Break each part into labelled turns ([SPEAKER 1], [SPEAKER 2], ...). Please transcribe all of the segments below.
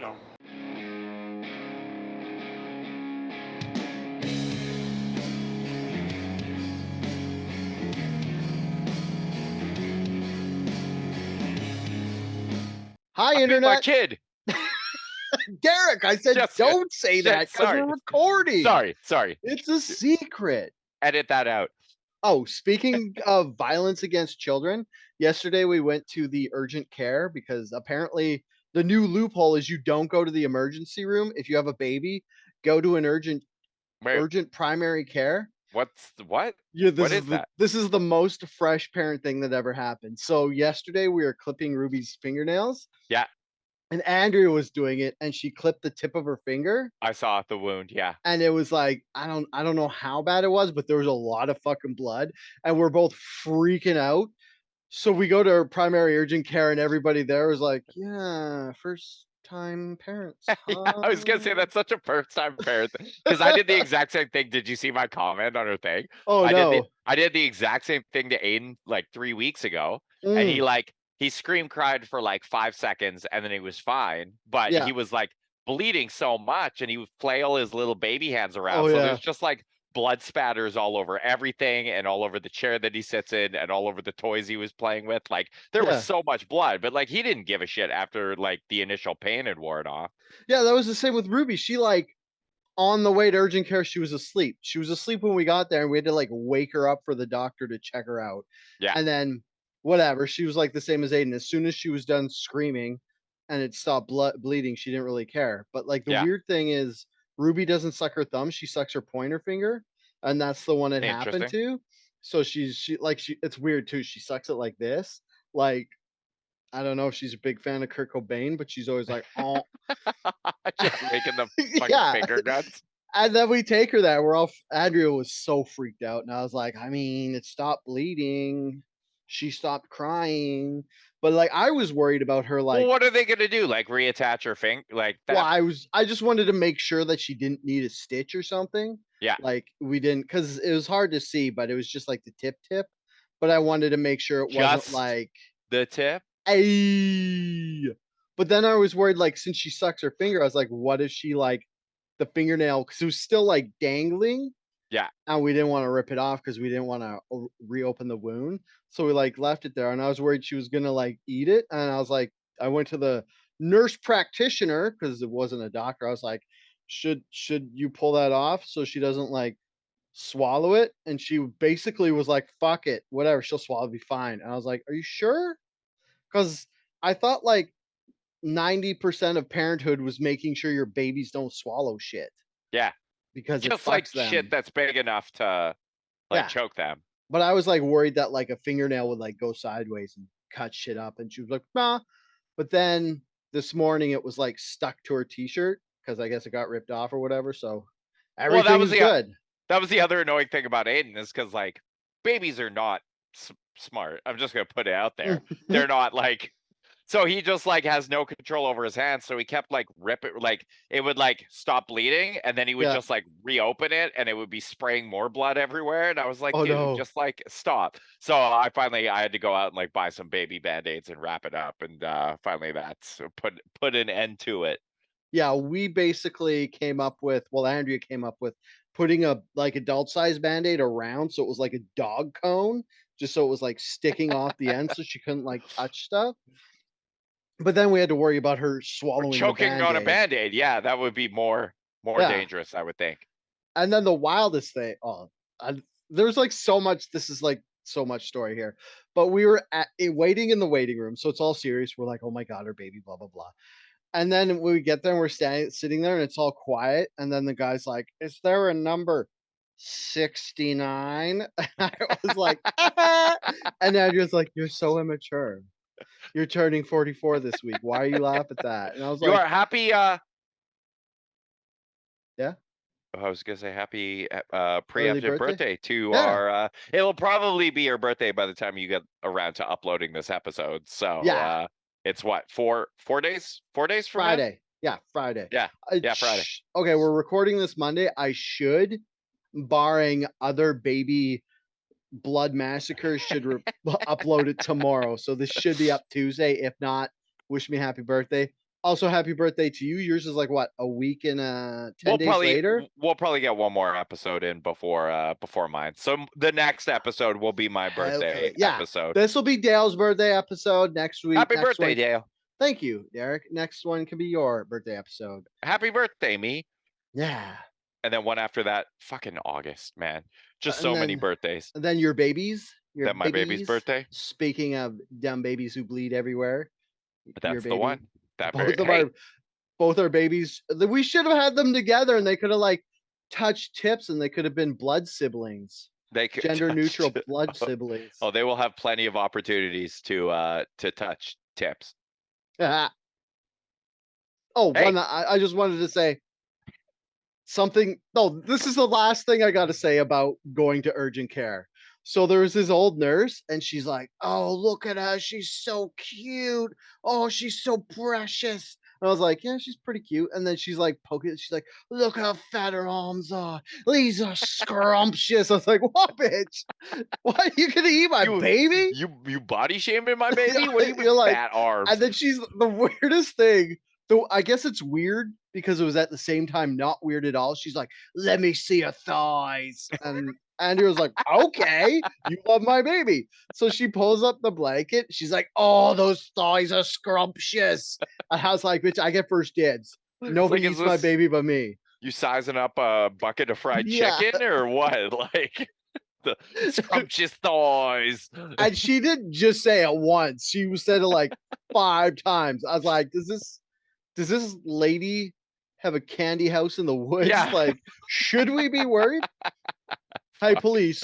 [SPEAKER 1] know.
[SPEAKER 2] Hi,
[SPEAKER 1] I beat my
[SPEAKER 2] Internet.
[SPEAKER 1] kid.
[SPEAKER 2] Derek, I said
[SPEAKER 1] Just-
[SPEAKER 2] don't say
[SPEAKER 1] shit,
[SPEAKER 2] that because
[SPEAKER 1] sorry.
[SPEAKER 2] we're recording.
[SPEAKER 1] Sorry.
[SPEAKER 2] It's a secret.
[SPEAKER 1] Edit that out.
[SPEAKER 2] Oh, speaking of violence against children, yesterday we went to the urgent care because apparently the new loophole is you don't go to the emergency room if you have a baby. Go to an urgent
[SPEAKER 1] Wait,
[SPEAKER 2] primary care.
[SPEAKER 1] what?
[SPEAKER 2] Yeah,
[SPEAKER 1] What is that?
[SPEAKER 2] this is the most fresh parent thing that ever happened. So yesterday we were clipping Ruby's fingernails.
[SPEAKER 1] Yeah.
[SPEAKER 2] And Andrea was doing it, and she clipped the tip of her finger.
[SPEAKER 1] I saw the wound. Yeah.
[SPEAKER 2] And it was like, I don't know how bad it was, but there was a lot of fucking blood, and we're both freaking out. So we go to our primary urgent care, and everybody there was like, "Yeah, first time parents."
[SPEAKER 1] Yeah, I was gonna say that's such a first time parent because I did the exact same thing. Did you see my comment on her thing?
[SPEAKER 2] Oh no.
[SPEAKER 1] I did the exact same thing to Aiden like 3 weeks ago, and
[SPEAKER 2] Mm,
[SPEAKER 1] he scream cried for like 5 seconds, and then he was fine, but
[SPEAKER 2] yeah.
[SPEAKER 1] he was like bleeding so much, and he would flail his little baby hands around.
[SPEAKER 2] Oh
[SPEAKER 1] So
[SPEAKER 2] yeah.
[SPEAKER 1] there's just like blood spatters all over everything, and all over the chair that he sits in, and all over the toys he was playing with. Like there was
[SPEAKER 2] Yeah.
[SPEAKER 1] so much blood, but like he didn't give a shit after like the initial pain had worn off.
[SPEAKER 2] Yeah, that was the same with Ruby. She like on the way to urgent care, she was asleep. She was asleep when we got there, and we had to like wake her up for the doctor to check her out.
[SPEAKER 1] Yeah.
[SPEAKER 2] And then whatever, she was like the same as Aiden. As soon as she was done screaming and it stopped bleeding, she didn't really care. But like the
[SPEAKER 1] Yeah.
[SPEAKER 2] weird thing is Ruby doesn't suck her thumb, she sucks her pointer finger, and that's the one it happened
[SPEAKER 1] Interesting.
[SPEAKER 2] to. So she it's weird too. She sucks it like this. Like I don't know if she's a big fan of Kurt Cobain, but she's always like, oh.
[SPEAKER 1] Just making the fucking
[SPEAKER 2] Yeah.
[SPEAKER 1] finger guns.
[SPEAKER 2] And then we take her there. Andrea was so freaked out. And I was like, I mean, it stopped bleeding. She stopped crying. But like, I was worried about her.
[SPEAKER 1] Well,
[SPEAKER 2] Like,
[SPEAKER 1] what are they gonna do? Like reattach her finger? Like
[SPEAKER 2] well,
[SPEAKER 1] that?
[SPEAKER 2] I just wanted to make sure that she didn't need a stitch or something.
[SPEAKER 1] Yeah.
[SPEAKER 2] Like, we didn't, because it was hard to see, but it was just like the tip. But I wanted to make sure it wasn't
[SPEAKER 1] Just
[SPEAKER 2] like,
[SPEAKER 1] the tip?
[SPEAKER 2] a. But then I was worried, like, since she sucks her finger, I was like, what if she like the fingernail, because it was still like dangling.
[SPEAKER 1] Yeah.
[SPEAKER 2] And we didn't want to rip it off because we didn't want to reopen the wound. So we like left it there, and I was worried she was gonna like eat it. And I was like, I went to the nurse practitioner because it wasn't a doctor. I was like, should you pull that off so she doesn't like swallow it? And she basically was like, fuck it, whatever, she'll swallow, it'll be fine. And I was like, are you sure? Because I thought like 90% of parenthood was making sure your babies don't swallow shit
[SPEAKER 1] Yeah.
[SPEAKER 2] because it
[SPEAKER 1] Just like
[SPEAKER 2] fucks them.
[SPEAKER 1] shit that's big enough to like
[SPEAKER 2] Yeah.
[SPEAKER 1] choke them.
[SPEAKER 2] But I was like worried that like a fingernail would like go sideways and cut shit up. And she was like, nah. But then this morning it was like stuck to her t-shirt because I guess it got ripped off or whatever. So everything was good.
[SPEAKER 1] That was the other annoying thing about Aiden is because like babies are not smart. I'm just gonna put it out there. They're not like. So he just like has no control over his hands. So he kept like ripping, like it would like stop bleeding, and then he would just like reopen it, and it would be spraying more blood everywhere. And I was like,
[SPEAKER 2] Oh,
[SPEAKER 1] dude,
[SPEAKER 2] no.
[SPEAKER 1] just like stop. So I had to go out and like buy some baby band-aids and wrap it up, and finally that's put an end to it.
[SPEAKER 2] Yeah, we basically came up with, well, Andrea came up with putting a like adult size band-aid around so it was like a dog cone, just so it was like sticking off the end so she couldn't like touch stuff. But then we had to worry about her
[SPEAKER 1] Or
[SPEAKER 2] swallowing the
[SPEAKER 1] choking on a
[SPEAKER 2] Band-Aid.
[SPEAKER 1] band-aid, yeah, that would be more
[SPEAKER 2] Yeah.
[SPEAKER 1] dangerous, I would think.
[SPEAKER 2] And then the wildest thing, there's like so much, this is like so much story here. But we were waiting in the waiting room, so it's all serious. We're like, oh my god, our baby, blah blah blah. And then when we get there, and we're sitting there, and it's all quiet. And then the guy's like, "Is there a number 69?" I was like, and Andrew's like, "You're so immature. You're turning 44 this week. Why are you laughing at that?" And I was
[SPEAKER 1] You
[SPEAKER 2] like,
[SPEAKER 1] are happy,
[SPEAKER 2] yeah.
[SPEAKER 1] I was gonna say happy
[SPEAKER 2] Early
[SPEAKER 1] preemptive
[SPEAKER 2] birthday?
[SPEAKER 1] birthday to
[SPEAKER 2] Yeah.
[SPEAKER 1] our it'll probably be your birthday by the time you get around to uploading this episode. So
[SPEAKER 2] Yeah.
[SPEAKER 1] it's what, 4 days? 4 days from now?
[SPEAKER 2] Friday. Yeah, Friday.
[SPEAKER 1] Yeah. Yeah, Friday.
[SPEAKER 2] Okay, we're recording this Monday. I should, barring other baby blood massacres, should upload it tomorrow. So this should be up Tuesday. If not, wish me happy birthday. Also, happy birthday to you. Yours is like what, a week and 10 days later?
[SPEAKER 1] We'll probably get one more episode in before mine. So the next episode will be my birthday
[SPEAKER 2] Hopefully. Yeah.
[SPEAKER 1] episode.
[SPEAKER 2] This will be Dale's birthday episode next week.
[SPEAKER 1] Happy
[SPEAKER 2] Next
[SPEAKER 1] birthday,
[SPEAKER 2] one,
[SPEAKER 1] Dale.
[SPEAKER 2] thank you, Derek. Next one can be your birthday episode.
[SPEAKER 1] Happy birthday, me.
[SPEAKER 2] Yeah.
[SPEAKER 1] And then one after that, fucking August, man. Just so many birthdays.
[SPEAKER 2] And then your babies.
[SPEAKER 1] Then my baby's birthday.
[SPEAKER 2] Speaking of dumb babies who bleed everywhere.
[SPEAKER 1] That's the one. That
[SPEAKER 2] both
[SPEAKER 1] very,
[SPEAKER 2] of both our babies. We should have had them together and they could have like touched tips and they could have been blood siblings.
[SPEAKER 1] They could
[SPEAKER 2] Gender neutral blood siblings.
[SPEAKER 1] Oh, they will have plenty of opportunities to touch tips.
[SPEAKER 2] Oh,
[SPEAKER 1] Hey.
[SPEAKER 2] one I just wanted to say something. No, this is the last thing I got to say about going to urgent care. So there was this old nurse and she's like, "Oh, look at her. She's so cute. Oh, she's so precious." And I was like, "Yeah, she's pretty cute." And then she's like poking, she's like, "Look how fat her arms are. These are scrumptious." I was like, "What, bitch? Why are you gonna eat my baby?
[SPEAKER 1] You body shaming my baby? What do you mean
[SPEAKER 2] You're like,
[SPEAKER 1] fat arms?"
[SPEAKER 2] And then she's the weirdest thing. Though I guess it's weird because it was at the same time not weird at all. She's like, "Let me see your thighs." And Andrew was like, "Okay, you love my baby." So she pulls up the blanket. She's like, "Oh, those thighs are scrumptious." And I was like, "Bitch, I get first dibs. Nobody
[SPEAKER 1] like,
[SPEAKER 2] eats my baby but me."
[SPEAKER 1] You sizing up a bucket of fried
[SPEAKER 2] Yeah.
[SPEAKER 1] chicken or what? Like the scrumptious thighs.
[SPEAKER 2] And she didn't just say it once. She said it like 5 times. I was like, does this lady have a candy house in the woods?
[SPEAKER 1] Yeah.
[SPEAKER 2] Like, should we be worried? Hey, police,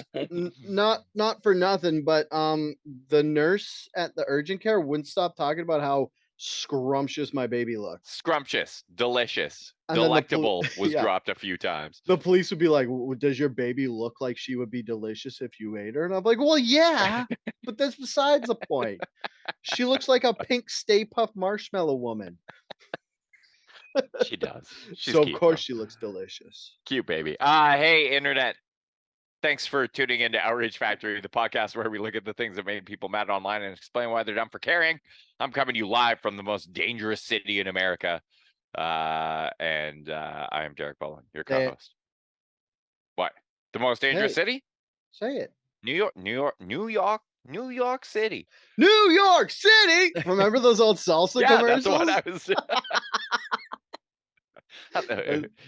[SPEAKER 2] not for nothing, but the nurse at the urgent care wouldn't stop talking about how scrumptious my baby looked.
[SPEAKER 1] Scrumptious, delicious,
[SPEAKER 2] And then
[SPEAKER 1] delectable was
[SPEAKER 2] yeah.
[SPEAKER 1] dropped a few times.
[SPEAKER 2] The police would be like, "Does your baby look like she would be delicious if you ate her?" And I'm like, "Well, yeah, but that's besides the point. She looks like a pink Stay Puft Marshmallow woman."
[SPEAKER 1] She does. She's
[SPEAKER 2] So
[SPEAKER 1] cute,
[SPEAKER 2] of course
[SPEAKER 1] though.
[SPEAKER 2] she looks delicious.
[SPEAKER 1] Cute baby. Hey, internet. Thanks for tuning into Outrage Factory, the podcast where we look at the things that made people mad online and explain why they're dumb for caring. I'm coming to you live from the most dangerous city in America. And I am Derek Bowen, your co-host. What? The most dangerous city?
[SPEAKER 2] Say it.
[SPEAKER 1] New York City.
[SPEAKER 2] New York City. Remember those old salsa commercials?
[SPEAKER 1] That's what I was.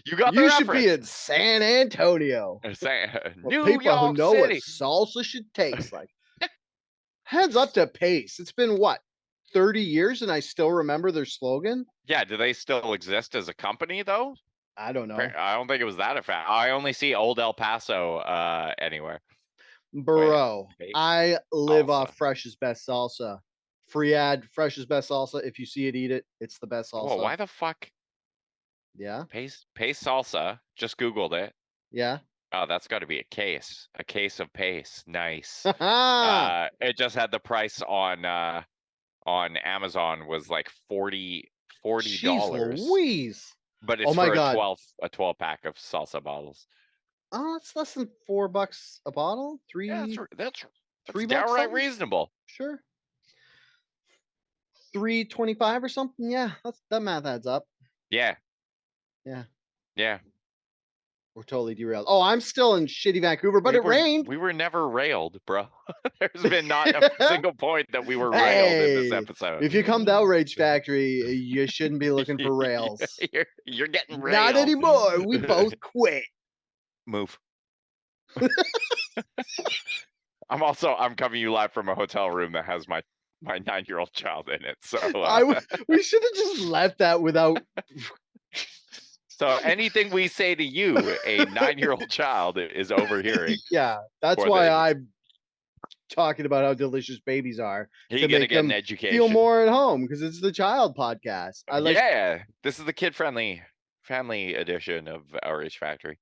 [SPEAKER 1] You got the
[SPEAKER 2] You
[SPEAKER 1] reference.
[SPEAKER 2] should be in San Antonio.
[SPEAKER 1] New
[SPEAKER 2] People
[SPEAKER 1] York
[SPEAKER 2] who know
[SPEAKER 1] City.
[SPEAKER 2] what salsa should taste like. Heads up to Pace. It's been what, 30 years, and I still remember their slogan.
[SPEAKER 1] Yeah, do they still exist as a company though?
[SPEAKER 2] I don't know.
[SPEAKER 1] I don't think it was that effect. I only see Old El Paso anywhere.
[SPEAKER 2] Bro,
[SPEAKER 1] Wait,
[SPEAKER 2] I live
[SPEAKER 1] salsa.
[SPEAKER 2] off Fresh's Best Salsa. Free ad, Fresh's Best Salsa. If you see it, eat it. It's the best salsa.
[SPEAKER 1] Whoa, why the fuck?
[SPEAKER 2] Yeah.
[SPEAKER 1] Pace salsa. Just Googled it.
[SPEAKER 2] Yeah.
[SPEAKER 1] Oh, that's got to be a case of Pace. Nice.
[SPEAKER 2] Haha.
[SPEAKER 1] It just had the price on Amazon was like $40.
[SPEAKER 2] Jeez Louise.
[SPEAKER 1] But it's
[SPEAKER 2] Oh my
[SPEAKER 1] for
[SPEAKER 2] God.
[SPEAKER 1] a 12 pack of salsa bottles.
[SPEAKER 2] Oh, it's less than $4 a bottle.
[SPEAKER 1] Yeah, that's
[SPEAKER 2] $3
[SPEAKER 1] downright
[SPEAKER 2] something?
[SPEAKER 1] reasonable.
[SPEAKER 2] Sure. $3.25 or something. Yeah, that math adds up.
[SPEAKER 1] Yeah.
[SPEAKER 2] Yeah.
[SPEAKER 1] Yeah.
[SPEAKER 2] We're totally derailed. Oh, I'm still in shitty Vancouver, but it rained.
[SPEAKER 1] We were never railed, bro. There's been not a single point that we were railed in this episode.
[SPEAKER 2] If you come to Outrage Factory, you shouldn't be looking for rails.
[SPEAKER 1] You're getting railed.
[SPEAKER 2] Not anymore. We both quit.
[SPEAKER 1] Move. I'm coming to you live from a hotel room that has my 9-year-old child in it. So
[SPEAKER 2] we should have just left that without.
[SPEAKER 1] So anything we say to you, a 9-year-old child is overhearing.
[SPEAKER 2] Yeah, that's why I'm talking about how delicious babies are.
[SPEAKER 1] You're gonna get an education.
[SPEAKER 2] Feel more at home because it's the child podcast.
[SPEAKER 1] Yeah, this is the kid-friendly family edition of Outrage Factory.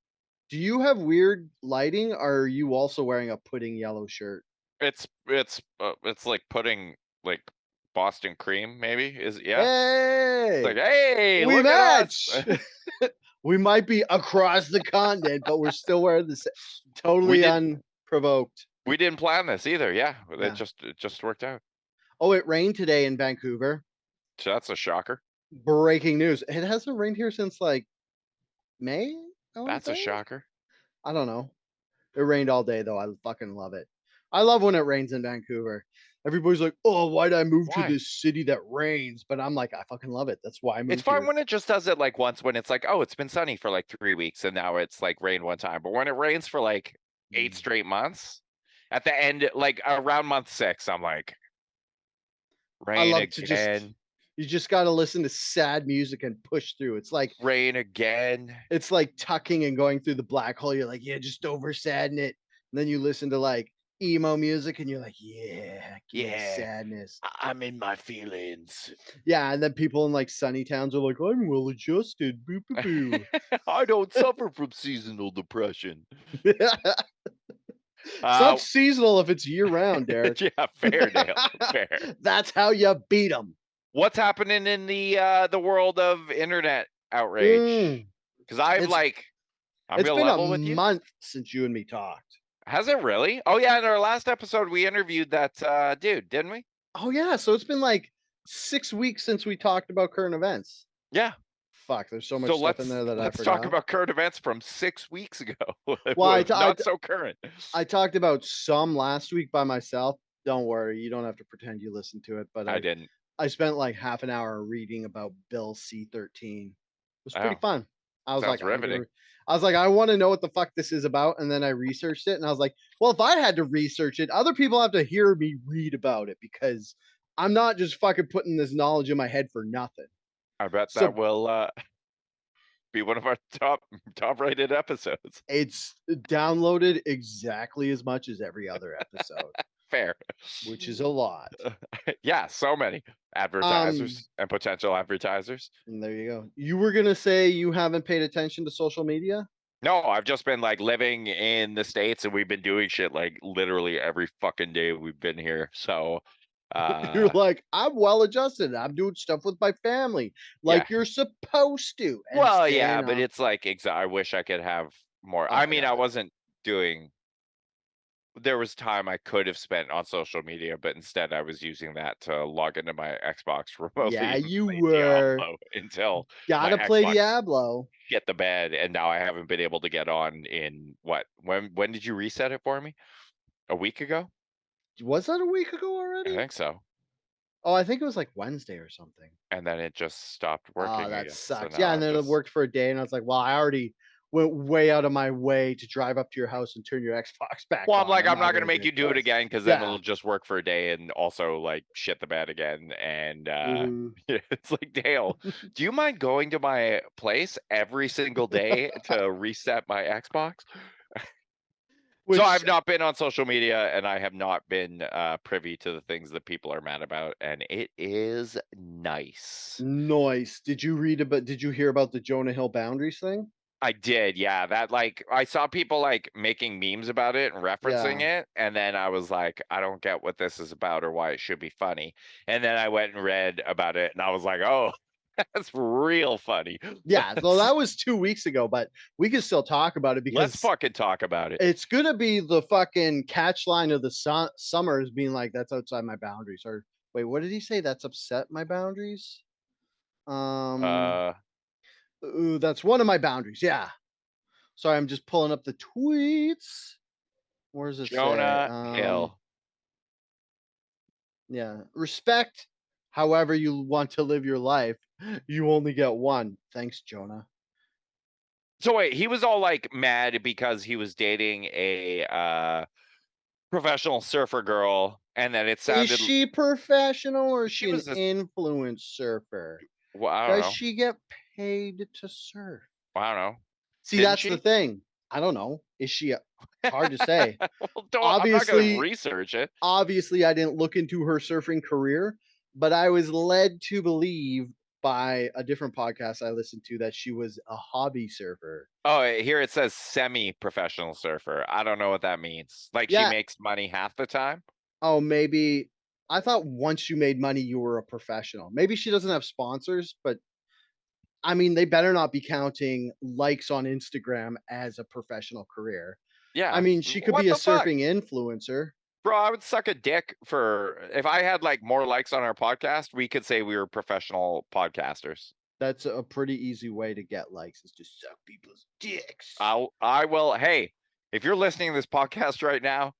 [SPEAKER 2] Do you have weird lighting? Or are you also wearing a pudding yellow shirt?
[SPEAKER 1] It's like pudding, like Boston cream, maybe is
[SPEAKER 2] Hey,
[SPEAKER 1] it's like, hey,
[SPEAKER 2] we
[SPEAKER 1] look
[SPEAKER 2] match.
[SPEAKER 1] at us.
[SPEAKER 2] We might be across the continent, but we're still wearing this totally unprovoked.
[SPEAKER 1] We didn't plan this either. Yeah, it just worked out.
[SPEAKER 2] Oh, it rained today in Vancouver.
[SPEAKER 1] So that's a shocker.
[SPEAKER 2] Breaking news. It hasn't rained here since like May, I want to
[SPEAKER 1] That's a
[SPEAKER 2] say.
[SPEAKER 1] shocker.
[SPEAKER 2] I don't know. It rained all day though. I fucking love it. I love when it rains in Vancouver. Everybody's like, "Oh, why'd I move to
[SPEAKER 1] Why?
[SPEAKER 2] this city that rains?" But I'm like, I fucking love it. That's why I
[SPEAKER 1] It's
[SPEAKER 2] moved
[SPEAKER 1] fine
[SPEAKER 2] here.
[SPEAKER 1] when it just does it like once when it's like, oh, it's been sunny for like 3 weeks and now it's like rained one time. But when it rains for like 8 straight months, at the end, like around month 6, I'm like,
[SPEAKER 2] I
[SPEAKER 1] rain
[SPEAKER 2] love to just
[SPEAKER 1] again,
[SPEAKER 2] you just gotta listen to sad music and push through.
[SPEAKER 1] rain again.
[SPEAKER 2] It's like tucking and going through the black hole. You're like, yeah, just over sadden it. And then you listen to like emo music and you're like, yeah, give me the
[SPEAKER 1] Yeah,
[SPEAKER 2] sadness.
[SPEAKER 1] I'm in my feelings.
[SPEAKER 2] Yeah, and then people in like sunny towns are like, I'm well adjusted. Boo boo boo.
[SPEAKER 1] I don't suffer from seasonal depression.
[SPEAKER 2] It's
[SPEAKER 1] Uh,
[SPEAKER 2] not seasonal if it's year round, Derek.
[SPEAKER 1] yeah, fair, Dale, fair.
[SPEAKER 2] That's how you beat them.
[SPEAKER 1] What's happening in the world of internet outrage?
[SPEAKER 2] Mm,
[SPEAKER 1] Because I've
[SPEAKER 2] it's
[SPEAKER 1] like, I'm
[SPEAKER 2] it's
[SPEAKER 1] gonna
[SPEAKER 2] been a
[SPEAKER 1] level with you.
[SPEAKER 2] month since you and me talked.
[SPEAKER 1] Has it really? Oh yeah, in our last episode we interviewed that dude, didn't we?
[SPEAKER 2] Oh yeah, so it's been like 6 weeks since we talked about current events.
[SPEAKER 1] Yeah.
[SPEAKER 2] Fuck, there's so
[SPEAKER 1] So
[SPEAKER 2] much stuff in
[SPEAKER 1] let's
[SPEAKER 2] there that I
[SPEAKER 1] let's talk
[SPEAKER 2] forgot.
[SPEAKER 1] about current events from 6 weeks ago.
[SPEAKER 2] Well,
[SPEAKER 1] Not so current.
[SPEAKER 2] I talked about some last week by myself. Don't worry, you don't have to pretend you listened to it, but
[SPEAKER 1] I didn't.
[SPEAKER 2] I spent like half an hour reading about Bill C-13. It was pretty
[SPEAKER 1] Oh,
[SPEAKER 2] fun. I was like,
[SPEAKER 1] sounds riveting.
[SPEAKER 2] I want to know what the fuck this is about, and then I researched it, and I was like, well, if I had to research it, other people have to hear me read about it because I'm not just fucking putting this knowledge in my head for nothing.
[SPEAKER 1] I bet that
[SPEAKER 2] So
[SPEAKER 1] will be one of our top rated episodes.
[SPEAKER 2] it's downloaded exactly as much as every other episode,
[SPEAKER 1] Fair.
[SPEAKER 2] which is a lot.
[SPEAKER 1] Yeah, so many
[SPEAKER 2] Um,
[SPEAKER 1] advertisers and potential advertisers.
[SPEAKER 2] and there you go. You were gonna say you haven't paid attention to social media?
[SPEAKER 1] No, I've just been like living in the States and we've been doing shit like literally every fucking day we've been here. So
[SPEAKER 2] You're
[SPEAKER 1] uh
[SPEAKER 2] like, I'm well adjusted. I'm doing stuff with my family
[SPEAKER 1] yeah.
[SPEAKER 2] like you're supposed to, and
[SPEAKER 1] Well,
[SPEAKER 2] staying
[SPEAKER 1] yeah, but
[SPEAKER 2] off.
[SPEAKER 1] it's like I wish I could have more. I
[SPEAKER 2] Oh
[SPEAKER 1] mean, I
[SPEAKER 2] yeah,
[SPEAKER 1] wasn't doing there was time I could have spent on social media, but instead I was using that to log into my Xbox remotely
[SPEAKER 2] yeah,
[SPEAKER 1] and
[SPEAKER 2] you
[SPEAKER 1] play
[SPEAKER 2] were.
[SPEAKER 1] Diablo until my
[SPEAKER 2] Gotta play
[SPEAKER 1] Xbox
[SPEAKER 2] Diablo.
[SPEAKER 1] hit the bed, and now I haven't been able to get on in what? When did you reset it for me? A week ago?
[SPEAKER 2] Was that a week ago
[SPEAKER 1] I
[SPEAKER 2] already?
[SPEAKER 1] think so.
[SPEAKER 2] Oh, I think it was like Wednesday or something.
[SPEAKER 1] And then it just stopped
[SPEAKER 2] Oh,
[SPEAKER 1] working
[SPEAKER 2] that
[SPEAKER 1] again. So
[SPEAKER 2] sucks.
[SPEAKER 1] now
[SPEAKER 2] Yeah, and
[SPEAKER 1] I'm
[SPEAKER 2] then it
[SPEAKER 1] just
[SPEAKER 2] worked for a day, and I was like, well, I already went way out of my way to drive up to your house and turn your Xbox back
[SPEAKER 1] well, I'm
[SPEAKER 2] on.
[SPEAKER 1] like,
[SPEAKER 2] I'm
[SPEAKER 1] I'm
[SPEAKER 2] not
[SPEAKER 1] not gonna
[SPEAKER 2] gonna
[SPEAKER 1] make
[SPEAKER 2] do
[SPEAKER 1] you
[SPEAKER 2] it
[SPEAKER 1] do it
[SPEAKER 2] twice.
[SPEAKER 1] again because then
[SPEAKER 2] Yeah.
[SPEAKER 1] it'll just work for a day and also like shit the bed again. And
[SPEAKER 2] Mhm.
[SPEAKER 1] it's like, Dale, do you mind going to my place every single day to reset my Xbox? So
[SPEAKER 2] Which
[SPEAKER 1] I've not been on social media and I have not been privy to the things that people are mad about, and it is nice.
[SPEAKER 2] Noise. Did you hear about the Jonah Hill boundaries thing?
[SPEAKER 1] I did, yeah. That like I saw people like making memes about it and referencing
[SPEAKER 2] Yeah.
[SPEAKER 1] it, and then I was like, I don't get what this is about or why it should be funny. And then I went and read about it, and I was like, oh, that's real funny.
[SPEAKER 2] Yeah, so that was 2 weeks ago, but we can still talk about it
[SPEAKER 1] Let's
[SPEAKER 2] because
[SPEAKER 1] fucking talk about it.
[SPEAKER 2] it's gonna be the fucking catch line of the summer is being like, "That's outside my boundaries," or wait, what did he say? "That's upset my boundaries?" Um,
[SPEAKER 1] Uh,
[SPEAKER 2] ooh, that's one of my boundaries, yeah. Sorry, I'm just pulling up the tweets. Where does it say?
[SPEAKER 1] Jonah Hill.
[SPEAKER 2] Yeah. Respect however you want to live your life. You only get one. Thanks, Jonah.
[SPEAKER 1] So wait, he was all like mad because he was dating a professional surfer girl, and then it
[SPEAKER 2] Is
[SPEAKER 1] sounded
[SPEAKER 2] she professional or is
[SPEAKER 1] she
[SPEAKER 2] she an
[SPEAKER 1] was a
[SPEAKER 2] influence surfer?
[SPEAKER 1] well, I don't
[SPEAKER 2] Does
[SPEAKER 1] know.
[SPEAKER 2] she get paid to surf?
[SPEAKER 1] I don't know.
[SPEAKER 2] See,
[SPEAKER 1] Didn't
[SPEAKER 2] that's the
[SPEAKER 1] she?
[SPEAKER 2] thing. I don't know. Is she hard to say.
[SPEAKER 1] Well, don't I'm not gonna
[SPEAKER 2] Obviously,
[SPEAKER 1] research it.
[SPEAKER 2] obviously I didn't look into her surfing career, but I was led to believe by a different podcast I listened to that she was a hobby surfer.
[SPEAKER 1] Oh, here it says semi-professional surfer. I don't know what that means. Like she
[SPEAKER 2] Yeah.
[SPEAKER 1] makes money half the time?
[SPEAKER 2] Oh, maybe I thought once you made money, you were a professional. Maybe she doesn't have sponsors, but I mean, they better not be counting likes on Instagram as a professional career. I
[SPEAKER 1] Yeah.
[SPEAKER 2] mean, she could
[SPEAKER 1] What
[SPEAKER 2] be a
[SPEAKER 1] the fuck?
[SPEAKER 2] surfing influencer.
[SPEAKER 1] Bro, I would suck a dick for if I had like more likes on our podcast, we could say we were professional podcasters.
[SPEAKER 2] That's a pretty easy way to get likes, is to suck people's dicks.
[SPEAKER 1] I will. Hey, if you're listening to this podcast right now,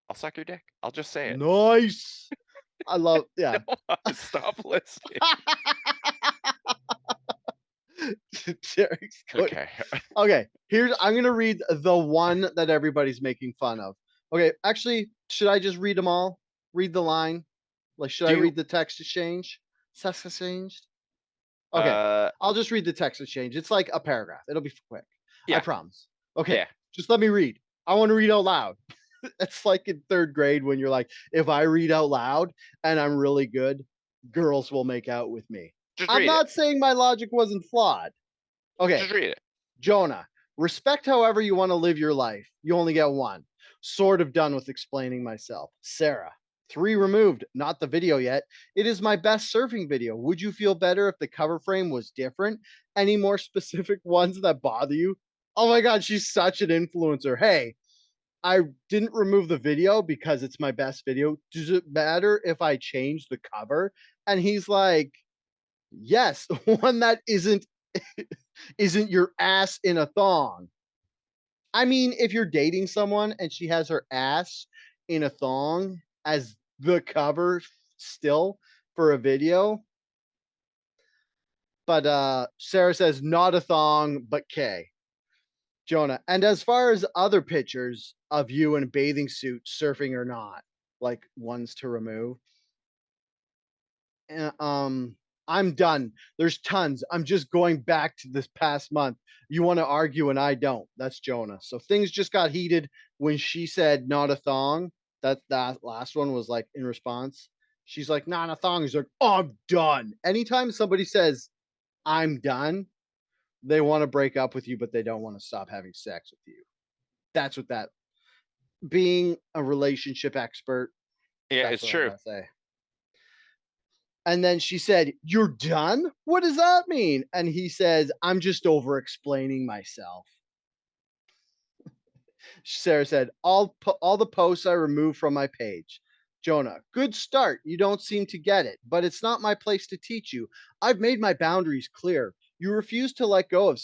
[SPEAKER 1] I'll suck your dick. I'll just say it.
[SPEAKER 2] Nice. I love, yeah.
[SPEAKER 1] Stop listening.
[SPEAKER 2] Derek's going.
[SPEAKER 1] Okay.
[SPEAKER 2] Okay, I'm gonna read the one that everybody's making fun of. Okay, actually, should I just read them all? Read the line? Like, should I read the text exchange? Text exchange? Okay, I'll just read the text exchange. It's like a paragraph. It'll be quick.
[SPEAKER 1] Yeah.
[SPEAKER 2] I promise. Okay,
[SPEAKER 1] Yeah.
[SPEAKER 2] just let me read. I want to read out loud. It's like in 3rd grade when you're like, if I read out loud and I'm really good, girls will make out with me.
[SPEAKER 1] Just
[SPEAKER 2] I'm
[SPEAKER 1] read
[SPEAKER 2] not saying my logic wasn't flawed. Okay,
[SPEAKER 1] Just read it.
[SPEAKER 2] Jonah, respect however you want to live your life. You only get one. Sort of done with explaining myself. Sarah, 3 removed, not the video yet. It is my best surfing video. Would you feel better if the cover frame was different? Any more specific ones that bother you? Oh my God, she's such an influencer. Hey, I didn't remove the video because it's my best video. Does it matter if I change the cover? And he's like, yes, one that isn't your ass in a thong. I mean, if you're dating someone and she has her ass in a thong as the cover still for a video. But Sarah says not a thong, but K. Jonah, and as far as other pictures of you in a bathing suit, surfing or not, like ones to remove. I'm done. There's tons. I'm just going back to this past month. You want to argue and I don't. That's Jonah. So things just got heated when she said not a thong. That last one was like in response. She's like, not a thong. He's like, oh, I'm done. Anytime somebody says, I'm done, they want to break up with you, but they don't want to stop having sex with you. That's what that, being a relationship expert.
[SPEAKER 1] Yeah, it's true.
[SPEAKER 2] Say. And then she said, you're done? What does that mean? And he says, I'm just over explaining myself. Sarah said, all the posts I removed from my page. Jonah, good start. You don't seem to get it, but it's not my place to teach you. I've made my boundaries clear. You refuse to let go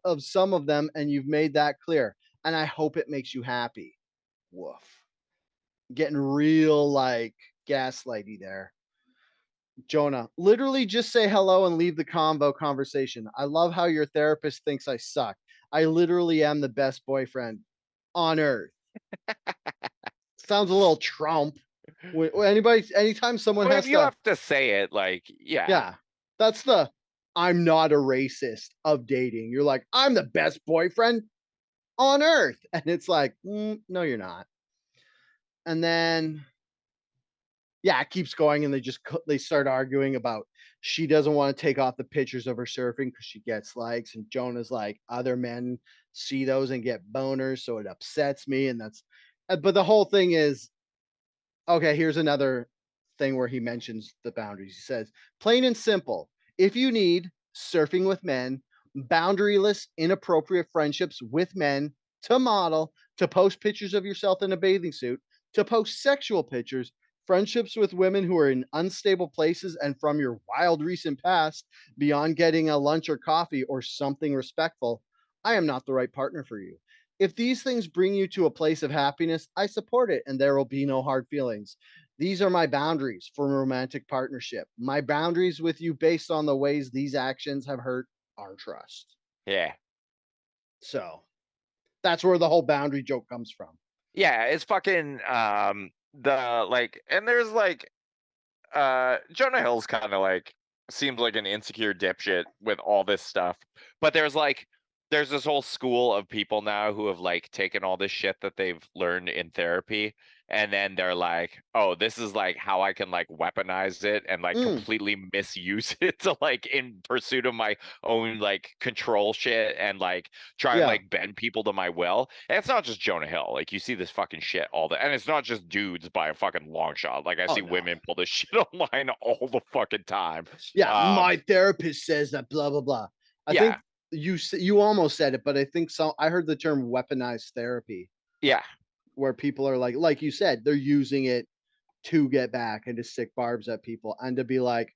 [SPEAKER 2] of some of them, and you've made that clear. And I hope it makes you happy. Woof. Getting real like gaslighty there. Jonah, literally just say hello and leave the conversation. I love how your therapist thinks I suck. I literally am the best boyfriend on earth. Sounds a little Trump. Anytime someone
[SPEAKER 1] Well,
[SPEAKER 2] has
[SPEAKER 1] if you have to say it, like,
[SPEAKER 2] yeah, that's the I'm not a racist of dating. You're like, I'm the best boyfriend on earth. And it's like, no, you're not. And then, yeah, it keeps going. And they start arguing about she doesn't want to take off the pictures of her surfing because she gets likes. And Jonah's like, other men see those and get boners. So it upsets me. And but the whole thing is, okay, here's another thing where he mentions the boundaries. He says, plain and simple, if you need surfing with men, boundaryless, inappropriate friendships with men, to model, to post pictures of yourself in a bathing suit, to post sexual pictures, friendships with women who are in unstable places and from your wild recent past, beyond getting a lunch or coffee or something respectful, I am not the right partner for you. If these things bring you to a place of happiness, I support it and there will be no hard feelings. These are my boundaries for a romantic partnership. My boundaries with you based on the ways these actions have hurt our trust.
[SPEAKER 1] Yeah.
[SPEAKER 2] So that's where the whole boundary joke comes from.
[SPEAKER 1] Yeah, it's fucking and there's like Jonah Hill's kind of like seems like an insecure dipshit with all this stuff. But there's this whole school of people now who have like taken all this shit that they've learned in therapy and then they're like, oh, this is like how I can like weaponize it and like completely misuse it to like in pursuit of my own like control shit and like try and like bend people to my will. And it's not just Jonah Hill. Like you see this fucking shit all the, and it's not just dudes by a fucking long shot. Like I see women pull this shit online all the fucking time.
[SPEAKER 2] Yeah, my therapist says that blah blah blah. I think you almost said it, but I think so. I heard the term weaponized therapy.
[SPEAKER 1] Yeah.
[SPEAKER 2] where people are like you said, they're using it to get back and to stick barbs at people and to be like,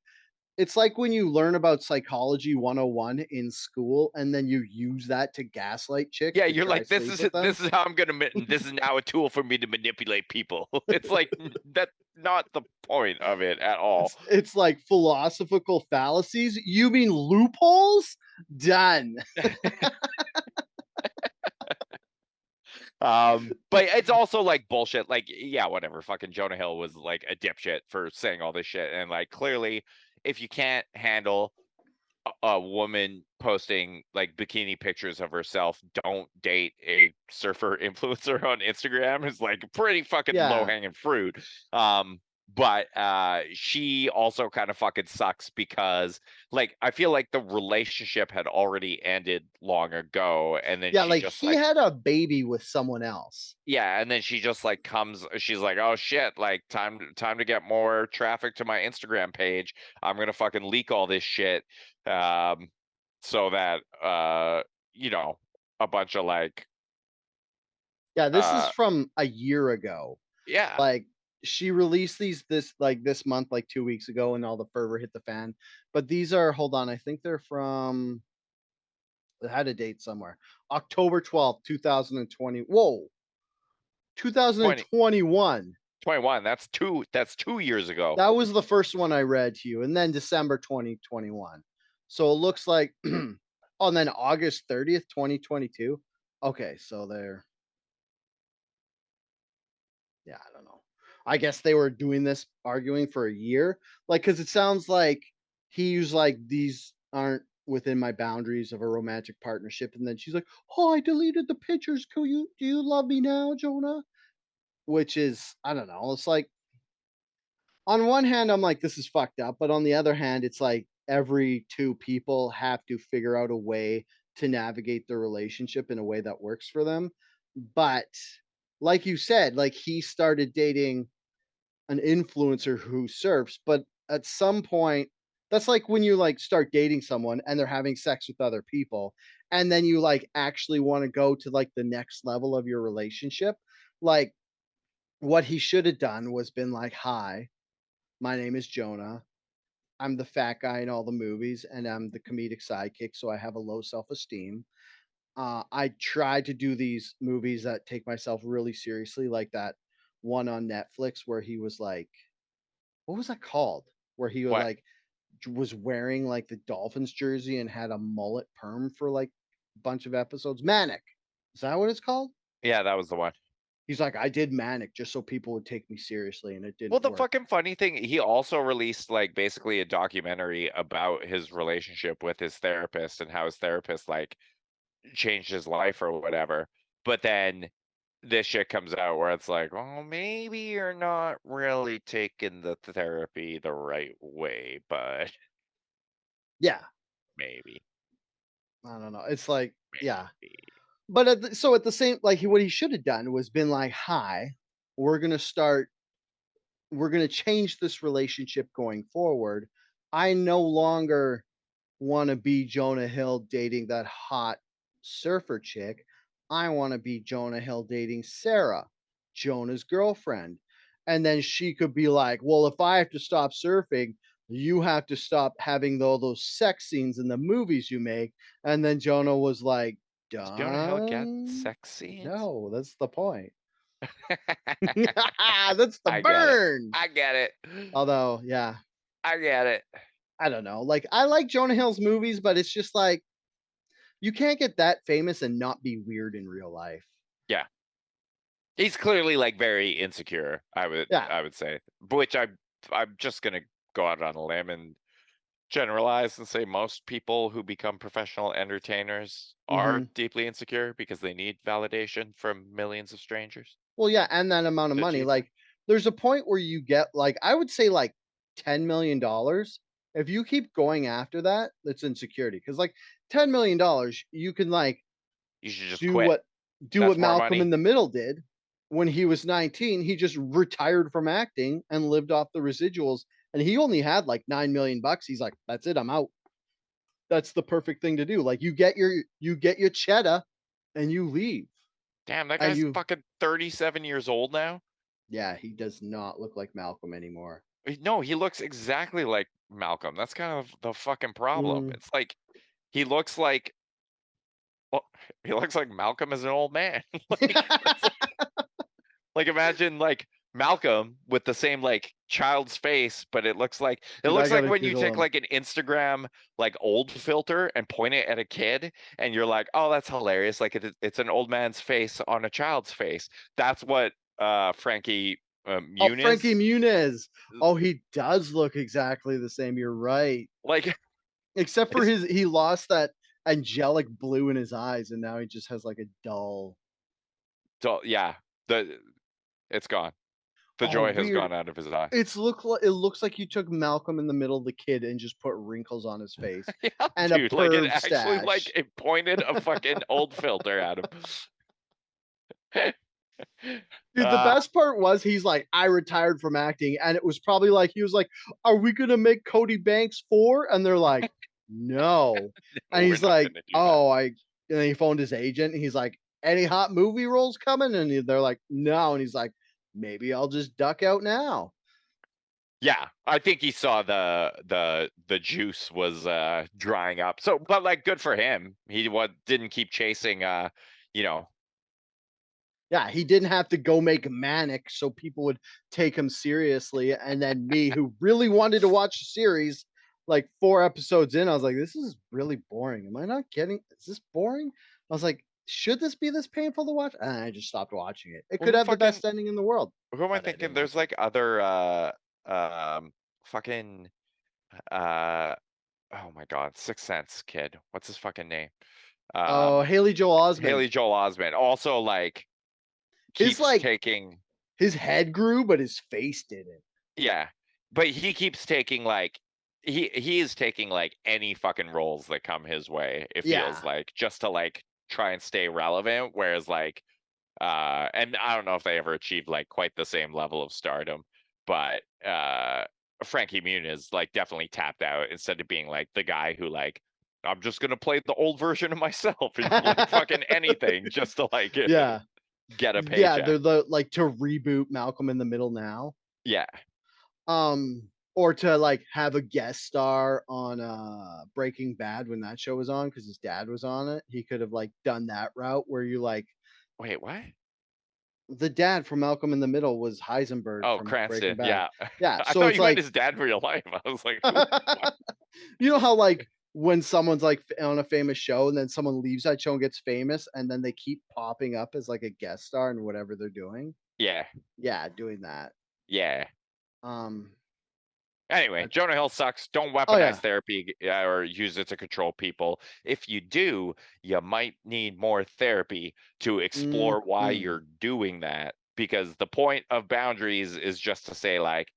[SPEAKER 2] it's like when you learn about psychology 101 in school and then you use that to gaslight chicks
[SPEAKER 1] Yeah,
[SPEAKER 2] to
[SPEAKER 1] you're
[SPEAKER 2] try
[SPEAKER 1] like, this
[SPEAKER 2] sleep
[SPEAKER 1] is
[SPEAKER 2] with
[SPEAKER 1] it.
[SPEAKER 2] them.
[SPEAKER 1] This is how I'm gonna. This is now a tool for me to manipulate people. It's like that's not the point of it at all.
[SPEAKER 2] It's like philosophical fallacies. You mean loopholes? Done.
[SPEAKER 1] But it's also like bullshit. Like, yeah, whatever. Fucking Jonah Hill was like a dipshit for saying all this shit, and like clearly, if you can't handle a woman posting like bikini pictures of herself, don't date a surfer influencer on Instagram is like pretty fucking low
[SPEAKER 2] Yeah.
[SPEAKER 1] hanging fruit. But she also kind of fucking sucks because like I feel like the relationship had already ended long ago, and then
[SPEAKER 2] Yeah,
[SPEAKER 1] she
[SPEAKER 2] like
[SPEAKER 1] just
[SPEAKER 2] he
[SPEAKER 1] like
[SPEAKER 2] had a baby with someone else.
[SPEAKER 1] yeah, and then she just like comes, she's like, "Oh shit, like time to get more traffic to my Instagram page. I'm gonna fucking leak all this shit." Um so that you know, a bunch of like
[SPEAKER 2] Yeah, this is
[SPEAKER 1] uh
[SPEAKER 2] from a year ago.
[SPEAKER 1] yeah,
[SPEAKER 2] Like she released these this month, like 2 weeks ago, and all the fervor hit the fan. But these are hold on, I think they're from I had a date somewhere. October 12th, 2020. Whoa,
[SPEAKER 1] 20
[SPEAKER 2] 2021.
[SPEAKER 1] 21. That's 2 years ago.
[SPEAKER 2] That was the first one I read to you, and then December 2021. So it looks like oh, and then August 30th, 2022. Okay, so they're yeah, I don't know. I guess they were doing this arguing for a year. Like, cause it sounds like he was like, these aren't within my boundaries of a romantic partnership. And then she's like, oh, I deleted the pictures. Do you love me now, Jonah? Which is, I don't know. It's like, on one hand, I'm like, this is fucked up. But on the other hand, it's like every two people have to figure out a way to navigate their relationship in a way that works for them. But like you said, like he started dating an influencer who surfs, but at some point, that's like when you like start dating someone and they're having sex with other people, and then you like actually want to go to like the next level of your relationship. Like what he should have done was been like, "Hi, my name is Jonah. I'm the fat guy in all the movies, and I'm the comedic sidekick, so I have a low self-esteem. I try to do these movies that take myself really seriously, like that one on Netflix where he was like what was that called? Where he was
[SPEAKER 1] What?
[SPEAKER 2] like was wearing like the Dolphins jersey and had a mullet perm for like a bunch of episodes. Manic. Is that what it's called?
[SPEAKER 1] Yeah, that was the one.
[SPEAKER 2] He's like, I did Manic just so people would take me seriously, and it
[SPEAKER 1] Well,
[SPEAKER 2] didn't
[SPEAKER 1] the
[SPEAKER 2] work.
[SPEAKER 1] fucking funny thing, he also released like basically a documentary about his relationship with his therapist and how his therapist like changed his life or whatever. But then this shit comes out where it's like, well, maybe you're not really taking the therapy the right way, but
[SPEAKER 2] Yeah,
[SPEAKER 1] maybe,
[SPEAKER 2] I don't know. It's like, yeah,
[SPEAKER 1] maybe.
[SPEAKER 2] but so at the same, like what he should have done was been like, hi, we're gonna start we're going to change this relationship going forward. I no longer want to be Jonah Hill dating that hot surfer chick. I want to be Jonah Hill dating Sarah, Jonah's girlfriend. And then she could be like, well, if I have to stop surfing, you have to stop having all those sex scenes in the movies you make. And then Jonah was like,
[SPEAKER 1] Does Jonah Hill get
[SPEAKER 2] done.
[SPEAKER 1] sex scenes?
[SPEAKER 2] No, that's the point. That's the
[SPEAKER 1] I get it.
[SPEAKER 2] burn.
[SPEAKER 1] I get it.
[SPEAKER 2] Although, yeah,
[SPEAKER 1] I get it.
[SPEAKER 2] I don't know. Like, I like Jonah Hill's movies, but it's just like you can't get that famous and not be weird in real life.
[SPEAKER 1] Yeah. He's clearly like very insecure,
[SPEAKER 2] Yeah.
[SPEAKER 1] I would say. Which I'm just gonna go out on a limb and generalize and say most people who become professional entertainers are
[SPEAKER 2] Mhm.
[SPEAKER 1] deeply insecure because they need validation from millions of strangers
[SPEAKER 2] Well, yeah, and that amount of
[SPEAKER 1] to
[SPEAKER 2] money.
[SPEAKER 1] achieve that.
[SPEAKER 2] Like, there's a point where you get like I would say like $10 million. If you keep going after that, that's insecurity. Because like $10 million, you can like
[SPEAKER 1] You should just
[SPEAKER 2] do
[SPEAKER 1] quit.
[SPEAKER 2] what do what
[SPEAKER 1] That's more
[SPEAKER 2] Malcolm
[SPEAKER 1] money.
[SPEAKER 2] in the Middle did when he was 19. He just retired from acting and lived off the residuals. And he only had like 9 million bucks. He's like, that's it, I'm out. That's the perfect thing to do. Like you get your cheddar and you leave.
[SPEAKER 1] Damn, that
[SPEAKER 2] And
[SPEAKER 1] guy's
[SPEAKER 2] you
[SPEAKER 1] fucking 37 years old now.
[SPEAKER 2] Yeah, he does not look like Malcolm anymore.
[SPEAKER 1] No, he looks exactly like Malcolm. That's kind of the fucking problem.
[SPEAKER 2] Mm.
[SPEAKER 1] It's like he looks like well, he looks like Malcolm as an old man. Like imagine like Malcolm with the same like child's face, but it looks
[SPEAKER 2] Dude, I
[SPEAKER 1] like
[SPEAKER 2] gotta
[SPEAKER 1] when you
[SPEAKER 2] Google
[SPEAKER 1] take
[SPEAKER 2] him.
[SPEAKER 1] like an Instagram like old filter and point it at a kid and you're like, oh, that's hilarious. Like it's an old man's face on a child's face. That's what Frankie
[SPEAKER 2] Oh, Frankie
[SPEAKER 1] Muniz
[SPEAKER 2] Muniz. Oh, he does look exactly the same, you're right.
[SPEAKER 1] like
[SPEAKER 2] Except for
[SPEAKER 1] his
[SPEAKER 2] he lost that angelic blue in his eyes, and now he just has, like, a dull.
[SPEAKER 1] yeah, the it's gone. The
[SPEAKER 2] Oh,
[SPEAKER 1] joy has
[SPEAKER 2] weird.
[SPEAKER 1] gone out of his eye.
[SPEAKER 2] It looks like you took Malcolm in the Middle, the kid, and just put wrinkles on his face
[SPEAKER 1] Yeah,
[SPEAKER 2] and a
[SPEAKER 1] dude, like it
[SPEAKER 2] perv
[SPEAKER 1] actually like
[SPEAKER 2] stash.
[SPEAKER 1] it pointed a fucking old filter at him.
[SPEAKER 2] Dude, the
[SPEAKER 1] uh
[SPEAKER 2] best part was he's like, "I retired from acting," and it was probably like he was like, "Are we gonna make Cody Banks 4?" And they're like, "No." And
[SPEAKER 1] we're
[SPEAKER 2] he's
[SPEAKER 1] not
[SPEAKER 2] like,
[SPEAKER 1] gonna do that.
[SPEAKER 2] "Oh, I," and then he phoned his agent, and he's like, "Any hot movie roles coming?" And they're like, "No." And he's like, "Maybe I'll just duck out now."
[SPEAKER 1] Yeah, I think he saw the juice was drying up. So, but like, good for him. He what didn't keep chasing. You know,
[SPEAKER 2] Yeah, he didn't have to go make Manic so people would take him seriously. And then me, who really wanted to watch the series, like 4 episodes in, I was like, "This is really boring. Am I not getting is this boring?" I was like, "Should this be this painful to watch?" And I just stopped watching it. It
[SPEAKER 1] well,
[SPEAKER 2] could have the best ending in the world,
[SPEAKER 1] who am I
[SPEAKER 2] but I
[SPEAKER 1] thinking?
[SPEAKER 2] didn't
[SPEAKER 1] There's
[SPEAKER 2] watch it.
[SPEAKER 1] like other um fucking uh oh my god, Sixth Sense kid. What's his fucking name?
[SPEAKER 2] Oh,
[SPEAKER 1] Um,
[SPEAKER 2] Haley Joel Osment.
[SPEAKER 1] Haley Joel Osment also like
[SPEAKER 2] His,
[SPEAKER 1] keeps
[SPEAKER 2] like
[SPEAKER 1] taking
[SPEAKER 2] his head grew, but his face didn't.
[SPEAKER 1] yeah, but he keeps taking like he is taking like any fucking roles that come his way. It feels
[SPEAKER 2] Yeah.
[SPEAKER 1] like just to like try and stay relevant. Whereas like and I don't know if they ever achieved like quite the same level of stardom, but Frankie Muniz like definitely tapped out instead of being like the guy who like I'm just gonna play the old version of myself and like fucking anything just to like
[SPEAKER 2] Yeah.
[SPEAKER 1] get a
[SPEAKER 2] Yeah,
[SPEAKER 1] paycheck.
[SPEAKER 2] they're the like, to reboot Malcolm in the Middle now.
[SPEAKER 1] Yeah.
[SPEAKER 2] Or to, like, have a guest star on, Breaking Bad when that show was on because his dad was on it. He could have, like, done that route where you, like
[SPEAKER 1] Wait, what?
[SPEAKER 2] the dad from Malcolm in the Middle was Heisenberg
[SPEAKER 1] Oh,
[SPEAKER 2] from Breaking
[SPEAKER 1] Cranston.
[SPEAKER 2] Bad.
[SPEAKER 1] Yeah.
[SPEAKER 2] Yeah,
[SPEAKER 1] I
[SPEAKER 2] so
[SPEAKER 1] thought
[SPEAKER 2] it's
[SPEAKER 1] you meant
[SPEAKER 2] like
[SPEAKER 1] his dad in real life. I was like, who? What?
[SPEAKER 2] you know how, like, when someone's, like, on a famous show and then someone leaves that show and gets famous, and then they keep popping up as, like, a guest star in whatever they're doing?
[SPEAKER 1] Yeah.
[SPEAKER 2] Yeah, doing that.
[SPEAKER 1] Yeah.
[SPEAKER 2] Um,
[SPEAKER 1] Anyway,
[SPEAKER 2] but
[SPEAKER 1] Jonah Hill sucks. Don't
[SPEAKER 2] oh,
[SPEAKER 1] weaponize
[SPEAKER 2] yeah.
[SPEAKER 1] therapy or use it to control people. If you do, you might need more therapy to explore why
[SPEAKER 2] Mhm.
[SPEAKER 1] you're doing that. Because the point of boundaries is just to say, like,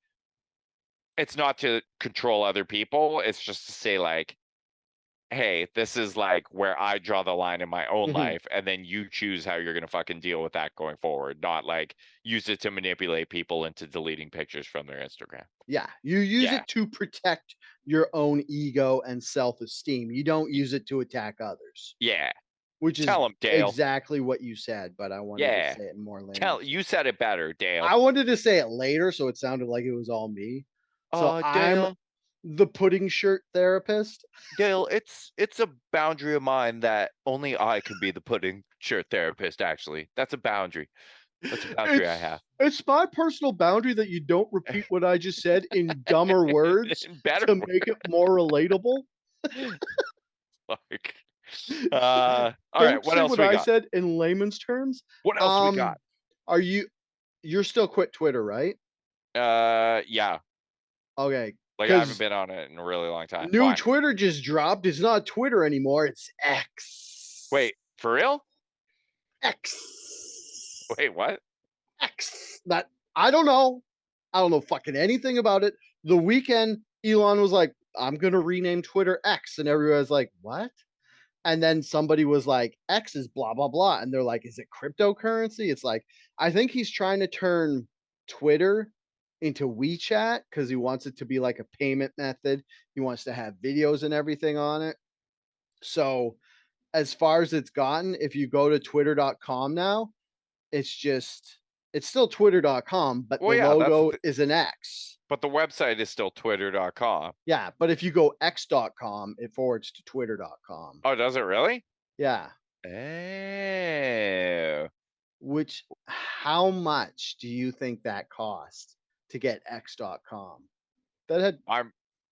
[SPEAKER 1] it's not to control other people. It's just to say, like, hey, this is like where I draw the line in my own
[SPEAKER 2] Mhm.
[SPEAKER 1] life, and then you choose how you're going to fucking deal with that going forward, not like use it to manipulate people into deleting pictures from their Instagram.
[SPEAKER 2] Yeah, you use
[SPEAKER 1] Yeah.
[SPEAKER 2] it to protect your own ego and self-esteem. You don't
[SPEAKER 1] y-
[SPEAKER 2] use it to attack others,
[SPEAKER 1] Yeah.
[SPEAKER 2] which is
[SPEAKER 1] Tell him, Dale.
[SPEAKER 2] exactly what you said, but I wanted to
[SPEAKER 1] Yeah.
[SPEAKER 2] say it in more
[SPEAKER 1] Tell
[SPEAKER 2] layman's
[SPEAKER 1] you
[SPEAKER 2] terms.
[SPEAKER 1] said it better, Dale.
[SPEAKER 2] I wanted to say it later, so it sounded like it was all me. So I'm
[SPEAKER 1] Dale.
[SPEAKER 2] the pudding shirt therapist.
[SPEAKER 1] Dale, it's a boundary of mine that only I can be the pudding shirt therapist, actually. That's a boundary. That's a boundary I have.
[SPEAKER 2] It's my personal boundary that you don't repeat what I just said in dumber words
[SPEAKER 1] Better
[SPEAKER 2] to make it more relatable.
[SPEAKER 1] Like, all right,
[SPEAKER 2] Don't
[SPEAKER 1] what
[SPEAKER 2] say
[SPEAKER 1] else
[SPEAKER 2] what
[SPEAKER 1] we
[SPEAKER 2] I
[SPEAKER 1] got?
[SPEAKER 2] said in layman's terms.
[SPEAKER 1] What else we got?
[SPEAKER 2] Um, are you're still quit Twitter, right?
[SPEAKER 1] Yeah.
[SPEAKER 2] Okay,
[SPEAKER 1] Like I haven't
[SPEAKER 2] because
[SPEAKER 1] been on it in a really long time.
[SPEAKER 2] new
[SPEAKER 1] Why?
[SPEAKER 2] Twitter just dropped. It's not Twitter anymore. It's X.
[SPEAKER 1] Wait, for real?
[SPEAKER 2] X.
[SPEAKER 1] Wait, what?
[SPEAKER 2] X. That I don't know. I don't know fucking anything about it. The weekend, Elon was like, "I'm gonna rename Twitter X," and everyone's like, "What?" And then somebody was like, "X is blah blah blah," and they're like, "Is it cryptocurrency?" It's like, I think he's trying to turn Twitter into WeChat because he wants it to be like a payment method. He wants to have videos and everything on it. So as far as it's gotten, if you go to twitter.com now, it's still twitter.com, but the
[SPEAKER 1] Well, yeah,
[SPEAKER 2] logo is an X.
[SPEAKER 1] but the website is still twitter.com.
[SPEAKER 2] Yeah, but if you go x.com, it forwards to twitter.com.
[SPEAKER 1] Oh, does it really?
[SPEAKER 2] Yeah.
[SPEAKER 1] Oh.
[SPEAKER 2] Which how much do you think that cost to get x.com? That had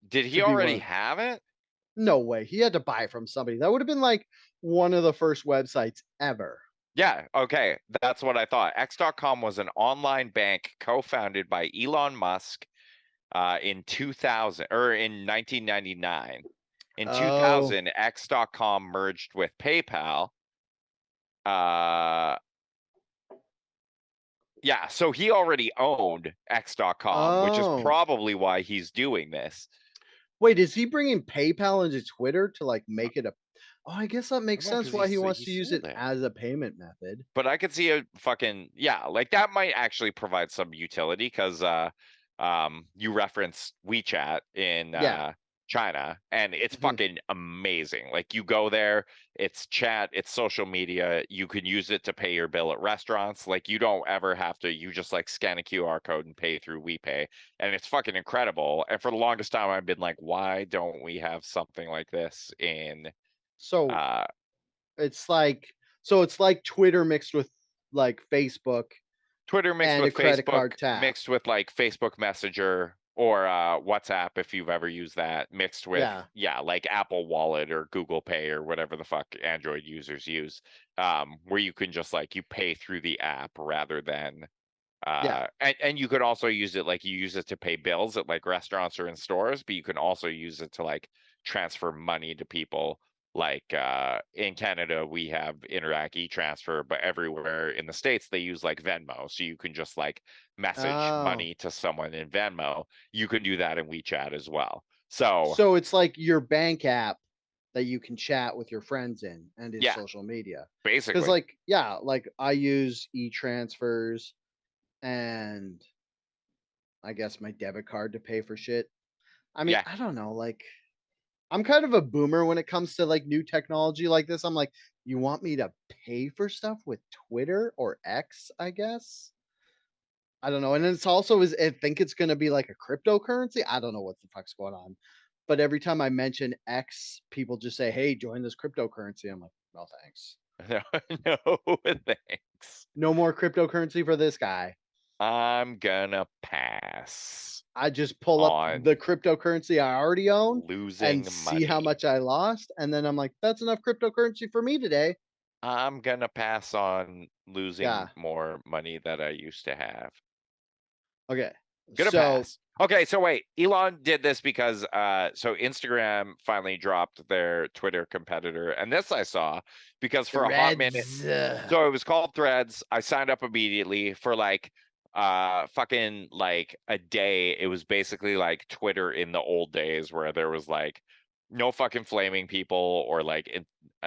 [SPEAKER 1] Did he
[SPEAKER 2] to be one
[SPEAKER 1] already
[SPEAKER 2] of
[SPEAKER 1] have it?
[SPEAKER 2] no way. He had to buy from somebody. That would have been like one of the first websites ever.
[SPEAKER 1] Yeah, okay. That's what I thought. X.com was an online bank co-founded by Elon Musk in 2000 or in 1999. In
[SPEAKER 2] Oh.
[SPEAKER 1] 2000, X.com merged with PayPal. Uh, yeah, so he already owned X.com, which is
[SPEAKER 2] Oh.
[SPEAKER 1] probably why he's doing this.
[SPEAKER 2] Wait, is he bringing PayPal into Twitter to like make it a Oh, I guess that makes
[SPEAKER 1] Well,
[SPEAKER 2] sense
[SPEAKER 1] because
[SPEAKER 2] why he wants
[SPEAKER 1] he
[SPEAKER 2] to use it
[SPEAKER 1] sold it.
[SPEAKER 2] as a payment method.
[SPEAKER 1] But I could see a fucking yeah, like that might actually provide some utility because you referenced WeChat in
[SPEAKER 2] Yeah.
[SPEAKER 1] China and it's
[SPEAKER 2] Mhm.
[SPEAKER 1] fucking amazing. Like you go there, it's chat, it's social media, you can use it to pay your bill at restaurants. Like you don't ever have to, you just like scan a QR code and pay through WePay. And it's fucking incredible. And for the longest time I've been like, why don't we have something like this in
[SPEAKER 2] So
[SPEAKER 1] uh
[SPEAKER 2] it's like it's like Twitter mixed with like Facebook
[SPEAKER 1] Twitter mixed
[SPEAKER 2] and a
[SPEAKER 1] with
[SPEAKER 2] credit
[SPEAKER 1] Facebook,
[SPEAKER 2] card tap.
[SPEAKER 1] mixed with like Facebook Messenger or WhatsApp if you've ever used that, mixed with
[SPEAKER 2] Yeah.
[SPEAKER 1] yeah, like Apple Wallet or Google Pay or whatever the fuck Android users use, where you can just like you pay through the app rather than
[SPEAKER 2] Yeah.
[SPEAKER 1] and you could also use it like you use it to pay bills at like restaurants or in stores, but you can also use it to like transfer money to people. Like in Canada, we have Interac e-transfer, but everywhere in the States they use like Venmo. So you can just like message
[SPEAKER 2] Oh.
[SPEAKER 1] money to someone in Venmo. You can do that in WeChat as well. So
[SPEAKER 2] So it's like your bank app that you can chat with your friends in and it's
[SPEAKER 1] yeah,
[SPEAKER 2] social media. Because
[SPEAKER 1] basically.
[SPEAKER 2] like, yeah, like I use e-transfers and I guess my debit card to pay for shit. I mean,
[SPEAKER 1] Yeah.
[SPEAKER 2] I don't know, like I'm kind of a boomer when it comes to like new technology like this. I'm like, you want me to pay for stuff with Twitter or X, I guess? I don't know. And it's also is I think it's gonna be like a cryptocurrency. I don't know what the fuck's going on. But every time I mention X, people just say, "Hey, join this cryptocurrency." I'm like, "No, thanks.
[SPEAKER 1] No, no thanks.
[SPEAKER 2] No more cryptocurrency for this guy."
[SPEAKER 1] I'm gonna pass
[SPEAKER 2] I just pull up the
[SPEAKER 1] on
[SPEAKER 2] cryptocurrency I already own and
[SPEAKER 1] losing
[SPEAKER 2] see how
[SPEAKER 1] money.
[SPEAKER 2] much I lost, and then I'm like, "That's enough cryptocurrency for me today."
[SPEAKER 1] I'm gonna pass on losing
[SPEAKER 2] Yeah.
[SPEAKER 1] more money that I used to have.
[SPEAKER 2] Okay.
[SPEAKER 1] Gonna
[SPEAKER 2] So
[SPEAKER 1] pass. Okay, so wait, Elon did this because so Instagram finally dropped their Twitter competitor, and this I saw because for a hot minute,
[SPEAKER 2] Threads.
[SPEAKER 1] so it was called Threads. I signed up immediately for like fucking like a day. It was basically like Twitter in the old days where there was like no fucking flaming people or like and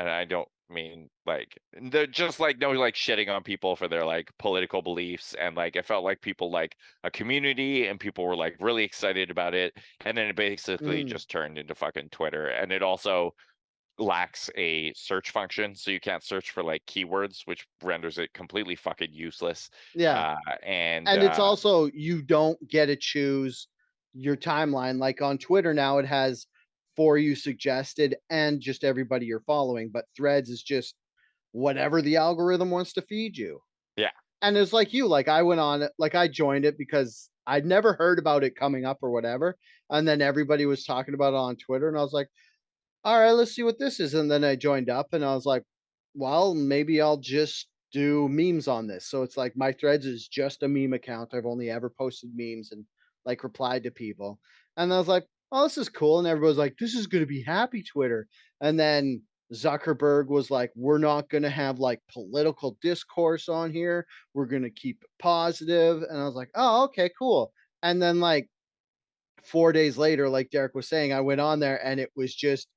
[SPEAKER 1] I don't mean like they're just like no like shitting on people for their like political beliefs and like it felt like people like a community and people were like really excited about it and then it basically
[SPEAKER 2] Mm,
[SPEAKER 1] just turned into fucking Twitter and it also lacks a search function so you can't search for like keywords which renders it completely fucking useless
[SPEAKER 2] yeah.
[SPEAKER 1] uh and
[SPEAKER 2] And it's
[SPEAKER 1] uh
[SPEAKER 2] also you don't get to choose your timeline. Like on Twitter now, it has for you suggested and just everybody you're following, but Threads is just whatever the algorithm wants to feed you.
[SPEAKER 1] yeah
[SPEAKER 2] And it's like you, like I went on it, like I joined it because I'd never heard about it coming up or whatever. And then everybody was talking about it on Twitter, and I was like, all right, let's see what this is. And then I joined up and I was like, well, maybe I'll just do memes on this. So it's like my threads is just a meme account. I've only ever posted memes and like replied to people. And I was like, oh, this is cool. And everybody's like, this is going to be happy Twitter. And then Zuckerberg was like, we're not going to have like political discourse on here. We're going to keep it positive. And I was like, oh, okay, cool. And then like 4 days later, like Derek was saying, I went on there and it was just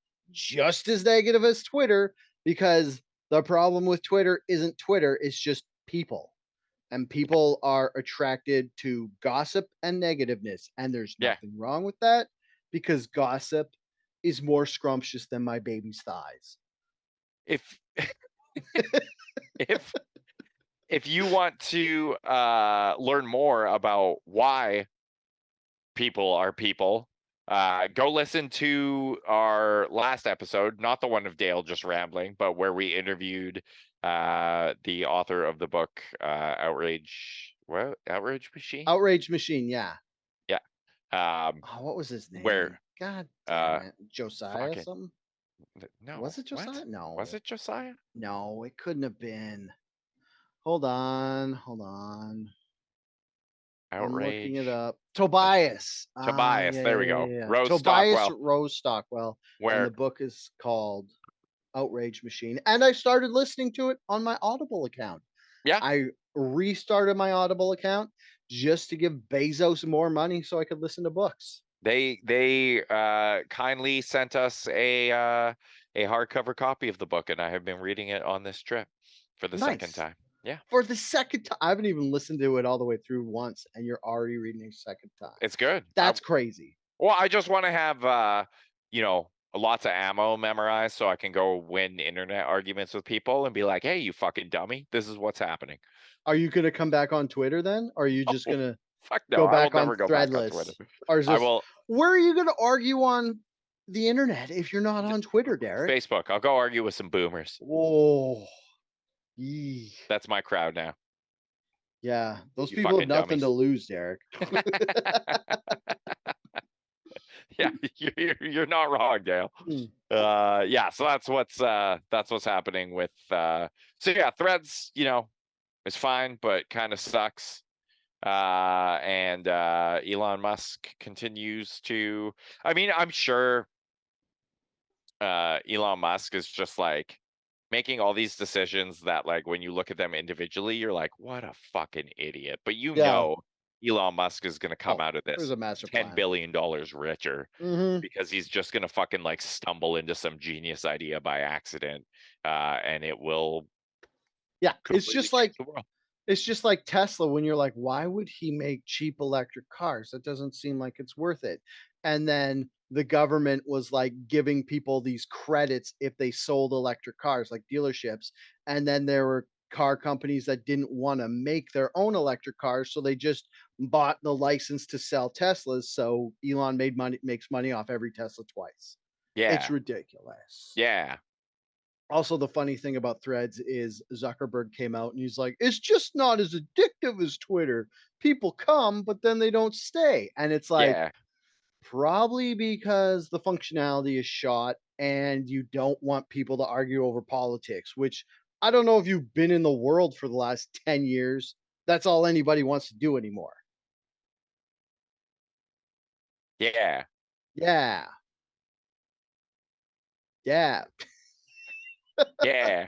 [SPEAKER 2] as negative as Twitter because the problem with Twitter isn't Twitter, it's just people. And people are attracted to gossip and negativeness. And there's
[SPEAKER 1] yeah
[SPEAKER 2] nothing wrong with that because gossip is more scrumptious than my baby's thighs.
[SPEAKER 1] if if if you want to learn more about why people are people, go listen to our last episode, not the one of Dale just rambling, but where we interviewed the author of the book Outrage Machine.
[SPEAKER 2] Outrage Machine, yeah.
[SPEAKER 1] Yeah.
[SPEAKER 2] Oh, what was his
[SPEAKER 1] Where
[SPEAKER 2] name? God damn it. Josiah
[SPEAKER 1] fucking
[SPEAKER 2] something?
[SPEAKER 1] no,
[SPEAKER 2] Was it
[SPEAKER 1] what?
[SPEAKER 2] Josiah? No.
[SPEAKER 1] Was it Josiah?
[SPEAKER 2] No, it couldn't have been. Hold on. Hold on. I'm looking it
[SPEAKER 1] Outrage
[SPEAKER 2] up. Tobias.
[SPEAKER 1] Tobias.
[SPEAKER 2] Yeah,
[SPEAKER 1] There
[SPEAKER 2] yeah,
[SPEAKER 1] we
[SPEAKER 2] yeah,
[SPEAKER 1] go.
[SPEAKER 2] yeah, yeah.
[SPEAKER 1] Rose
[SPEAKER 2] Tobias
[SPEAKER 1] Stockwell.
[SPEAKER 2] Rose Stockwell. And
[SPEAKER 1] Where
[SPEAKER 2] the book is called Outrage Machine. And I started listening to it on my Audible account.
[SPEAKER 1] yeah,
[SPEAKER 2] I restarted my Audible account just to give Bezos more money so I could listen to books.
[SPEAKER 1] they kindly sent us a hardcover copy of the book, and I have been reading it on this trip for the second
[SPEAKER 2] Nice.
[SPEAKER 1] time. Yeah,
[SPEAKER 2] For the second time. I haven't even listened to it all the way through once, and you're already reading it a second time.
[SPEAKER 1] it's good.
[SPEAKER 2] That's crazy.
[SPEAKER 1] Well, I just want to have you know, lots of ammo memorized so I can go win internet arguments with people and be like, "Hey, you fucking dummy! This is what's happening."
[SPEAKER 2] Are you gonna come back on Twitter then? Or are you just
[SPEAKER 1] Oh,
[SPEAKER 2] gonna
[SPEAKER 1] fuck no!
[SPEAKER 2] go
[SPEAKER 1] I will
[SPEAKER 2] back on
[SPEAKER 1] never go back on Twitter.
[SPEAKER 2] Threadless? Or is
[SPEAKER 1] I
[SPEAKER 2] this
[SPEAKER 1] will
[SPEAKER 2] where are you gonna argue on the internet if you're not on Twitter, Derek?
[SPEAKER 1] Facebook. I'll go argue with some boomers.
[SPEAKER 2] Oh, yee.
[SPEAKER 1] That's my crowd now.
[SPEAKER 2] Yeah, those
[SPEAKER 1] You
[SPEAKER 2] people have
[SPEAKER 1] fucking
[SPEAKER 2] nothing to
[SPEAKER 1] dummies.
[SPEAKER 2] lose, Derek.
[SPEAKER 1] Yeah, you're not wrong, Dale.
[SPEAKER 2] Mm.
[SPEAKER 1] Yeah, so that's what's happening with so yeah, Threads, you know, is fine, but kind of sucks. And Elon Musk continues to, I mean, I'm sure Elon Musk is just like making all these decisions that, like, when you look at them individually, you're like, what a fucking idiot. But you
[SPEAKER 2] Yeah.
[SPEAKER 1] know Elon Musk is going to come
[SPEAKER 2] Oh,
[SPEAKER 1] out of
[SPEAKER 2] there's
[SPEAKER 1] this
[SPEAKER 2] a master
[SPEAKER 1] $10
[SPEAKER 2] plan.
[SPEAKER 1] billion richer
[SPEAKER 2] Mhm.
[SPEAKER 1] because he's just going to fucking like stumble into some genius idea by accident, and it will
[SPEAKER 2] Yeah,
[SPEAKER 1] completely change the world.
[SPEAKER 2] it's just like Tesla when you're like, "Why would he make cheap electric cars? That doesn't seem like it's worth it." And then the government was, like, giving people these credits if they sold electric cars, like dealerships, and then there were car companies that didn't wanna make their own electric cars, so they just bought the license to sell Teslas, so Elon makes money off every Tesla twice. It's
[SPEAKER 1] Yeah.
[SPEAKER 2] ridiculous.
[SPEAKER 1] Yeah.
[SPEAKER 2] Also, the funny thing about Threads is Zuckerberg came out and he's like, "It's just not as addictive as Twitter. People come, but then they don't stay." And it's like,
[SPEAKER 1] Yeah.
[SPEAKER 2] probably because the functionality is shot and you don't want people to argue over politics, which I don't know if you've been in the world for the last 10 years. That's all anybody wants to do anymore.
[SPEAKER 1] Yeah.
[SPEAKER 2] Yeah. Yeah.
[SPEAKER 1] Yeah.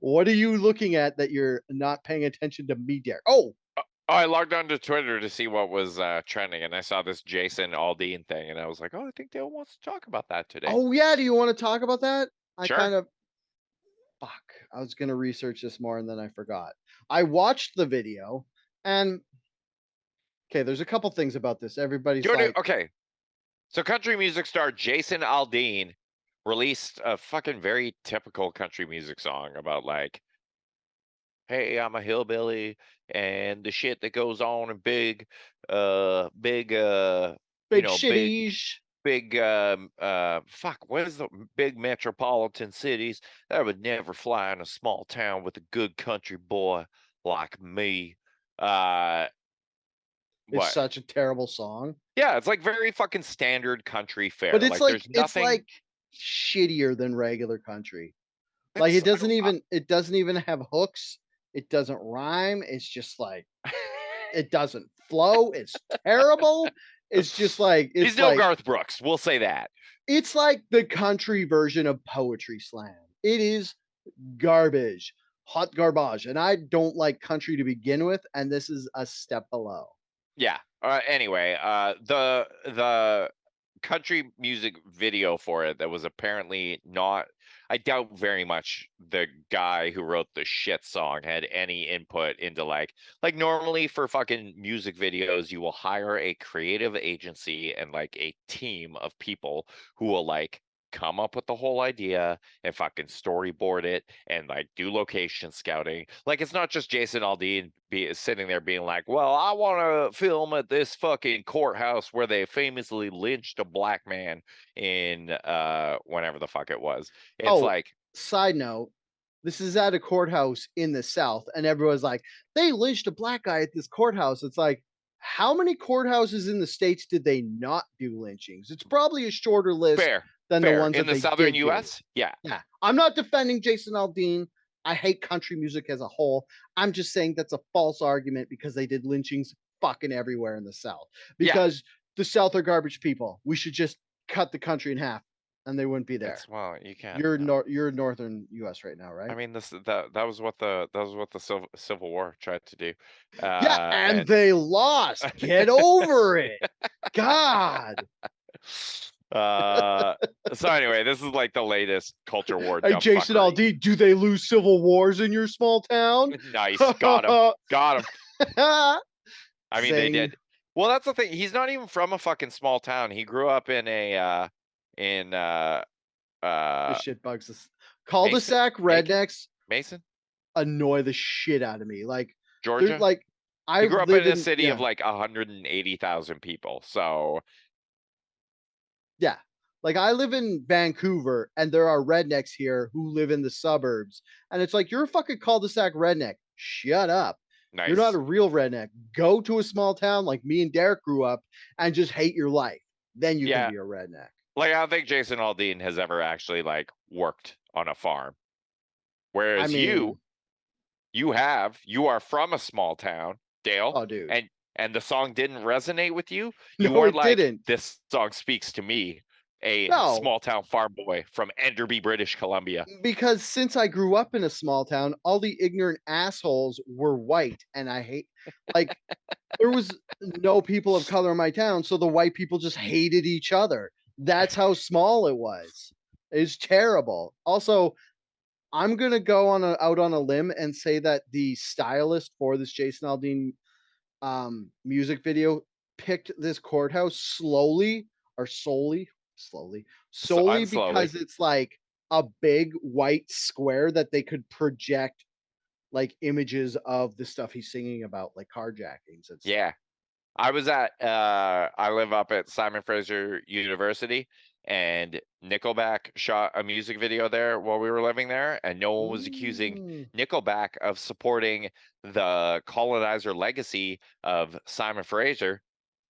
[SPEAKER 2] What are you looking at that you're not paying attention to me, Derek? Oh,
[SPEAKER 1] Oh, I logged onto Twitter to see what was trending, and I saw this Jason Aldean thing, and I was like, "Oh, I think Dale wants to talk about that today."
[SPEAKER 2] oh yeah. Do you want to talk about that? I
[SPEAKER 1] Sure.
[SPEAKER 2] kind of fuck. I was gonna research this more and then I forgot. I watched the video and okay, there's a couple things about this. Everybody's like,
[SPEAKER 1] Okay. So country music star Jason Aldean released a fucking very typical country music song about like, "Hey, I'm a hillbilly and the shit that goes on in big you
[SPEAKER 2] big
[SPEAKER 1] know,
[SPEAKER 2] shitties.
[SPEAKER 1] big fuck, what is the big metropolitan cities that would never fly in a small town with a good country boy like me." Uh
[SPEAKER 2] It's
[SPEAKER 1] what?
[SPEAKER 2] such a terrible song.
[SPEAKER 1] Yeah, it's like very fucking standard country
[SPEAKER 2] But
[SPEAKER 1] fare. Like there's
[SPEAKER 2] it's
[SPEAKER 1] nothing.
[SPEAKER 2] like shittier than regular country. Like
[SPEAKER 1] It's I don't
[SPEAKER 2] it doesn't even have hooks. It doesn't rhyme. It's just like it doesn't flow. It's terrible. It's just like
[SPEAKER 1] He's no Garth Brooks, we'll say that.
[SPEAKER 2] it's like the country version of poetry slam. It is garbage, hot garbage, and I don't like country to begin with, and this is a step below.
[SPEAKER 1] Yeah. Anyway, the country music video for it that was apparently not. I doubt very much the guy who wrote the shit song had any input into like normally for fucking music videos you will hire a creative agency and like a team of people who will like come up with the whole idea and fucking storyboard it and like do location scouting. Like it's not just Jason Aldean sitting there being like, well, I want to film at this fucking courthouse where they famously lynched a black man in whenever the fuck it was. It's
[SPEAKER 2] Oh,
[SPEAKER 1] like,
[SPEAKER 2] side note, this is at a courthouse in the South, and everyone's like, "They lynched a black guy at this courthouse." It's like, how many courthouses in the States did they not do lynchings? It's probably a shorter list
[SPEAKER 1] fair,
[SPEAKER 2] than the
[SPEAKER 1] fair.
[SPEAKER 2] ones
[SPEAKER 1] In
[SPEAKER 2] that
[SPEAKER 1] the
[SPEAKER 2] they
[SPEAKER 1] southern
[SPEAKER 2] did do.
[SPEAKER 1] US, yeah.
[SPEAKER 2] Yeah. I'm not defending Jason Aldean. I hate country music as a whole. I'm just saying that's a false argument because they did lynchings fucking everywhere in the South.
[SPEAKER 1] Yeah.
[SPEAKER 2] Because the South are garbage people. We should just cut the country in half and they wouldn't be there.
[SPEAKER 1] It's well, you can't.
[SPEAKER 2] You're northern US right now,
[SPEAKER 1] I
[SPEAKER 2] right?
[SPEAKER 1] mean, that was what the Civil War tried to do,
[SPEAKER 2] Yeah, and
[SPEAKER 1] and
[SPEAKER 2] they lost. Get over it. God.
[SPEAKER 1] uh, so anyway, this is like the latest culture war
[SPEAKER 2] Hey,
[SPEAKER 1] dumb
[SPEAKER 2] Jason
[SPEAKER 1] fuckery.
[SPEAKER 2] Aldean, do they lose civil wars in your small town?
[SPEAKER 1] Nice, got him. I mean, they
[SPEAKER 2] Zing.
[SPEAKER 1] did. Well, that's the thing. He's not even from a fucking small town. He grew up in a in
[SPEAKER 2] This shit bugs us. Cul-de-sac
[SPEAKER 1] Macon,
[SPEAKER 2] rednecks
[SPEAKER 1] Mason,
[SPEAKER 2] annoy the shit out of me. Like, they're
[SPEAKER 1] Georgia.
[SPEAKER 2] like,
[SPEAKER 1] He
[SPEAKER 2] I
[SPEAKER 1] grew up
[SPEAKER 2] live
[SPEAKER 1] in a
[SPEAKER 2] in
[SPEAKER 1] city of
[SPEAKER 2] yeah,
[SPEAKER 1] like 180,000 people. So
[SPEAKER 2] yeah. Like I live in Vancouver and there are rednecks here who live in the suburbs. And it's like, you're a fucking cul-de-sac redneck. Shut up. You're not a
[SPEAKER 1] nice.
[SPEAKER 2] real redneck. Go to a small town like me and Derek grew up and just hate your life. Then you can
[SPEAKER 1] Yeah,
[SPEAKER 2] be a redneck.
[SPEAKER 1] like I don't think Jason Aldean has ever actually like worked on a farm.
[SPEAKER 2] I
[SPEAKER 1] Whereas
[SPEAKER 2] mean,
[SPEAKER 1] you are from a small town, Dale,
[SPEAKER 2] oh dude.
[SPEAKER 1] and the song didn't resonate with you. You
[SPEAKER 2] No,
[SPEAKER 1] weren't
[SPEAKER 2] it
[SPEAKER 1] like,
[SPEAKER 2] didn't.
[SPEAKER 1] this song speaks to me, a
[SPEAKER 2] No,
[SPEAKER 1] small town farm boy from Enderby, British Columbia.
[SPEAKER 2] because since I grew up in a small town, all the ignorant assholes were white, and I hate like there was no people of color in my town, so the white people just hated each other. That's how small it was. It's terrible. Also, I'm gonna go out on a limb and say that the stylist for this Jason Aldean music video picked this courthouse slowly or
[SPEAKER 1] So
[SPEAKER 2] solely
[SPEAKER 1] unslowly.
[SPEAKER 2] because it's like a big white square that they could project like images of the stuff he's singing about, like carjackings and stuff.
[SPEAKER 1] Yeah. I live up at Simon Fraser University, and Nickelback shot a music video there while we were living there, and no one was accusing
[SPEAKER 2] Mm,
[SPEAKER 1] Nickelback of supporting the colonizer legacy of Simon Fraser.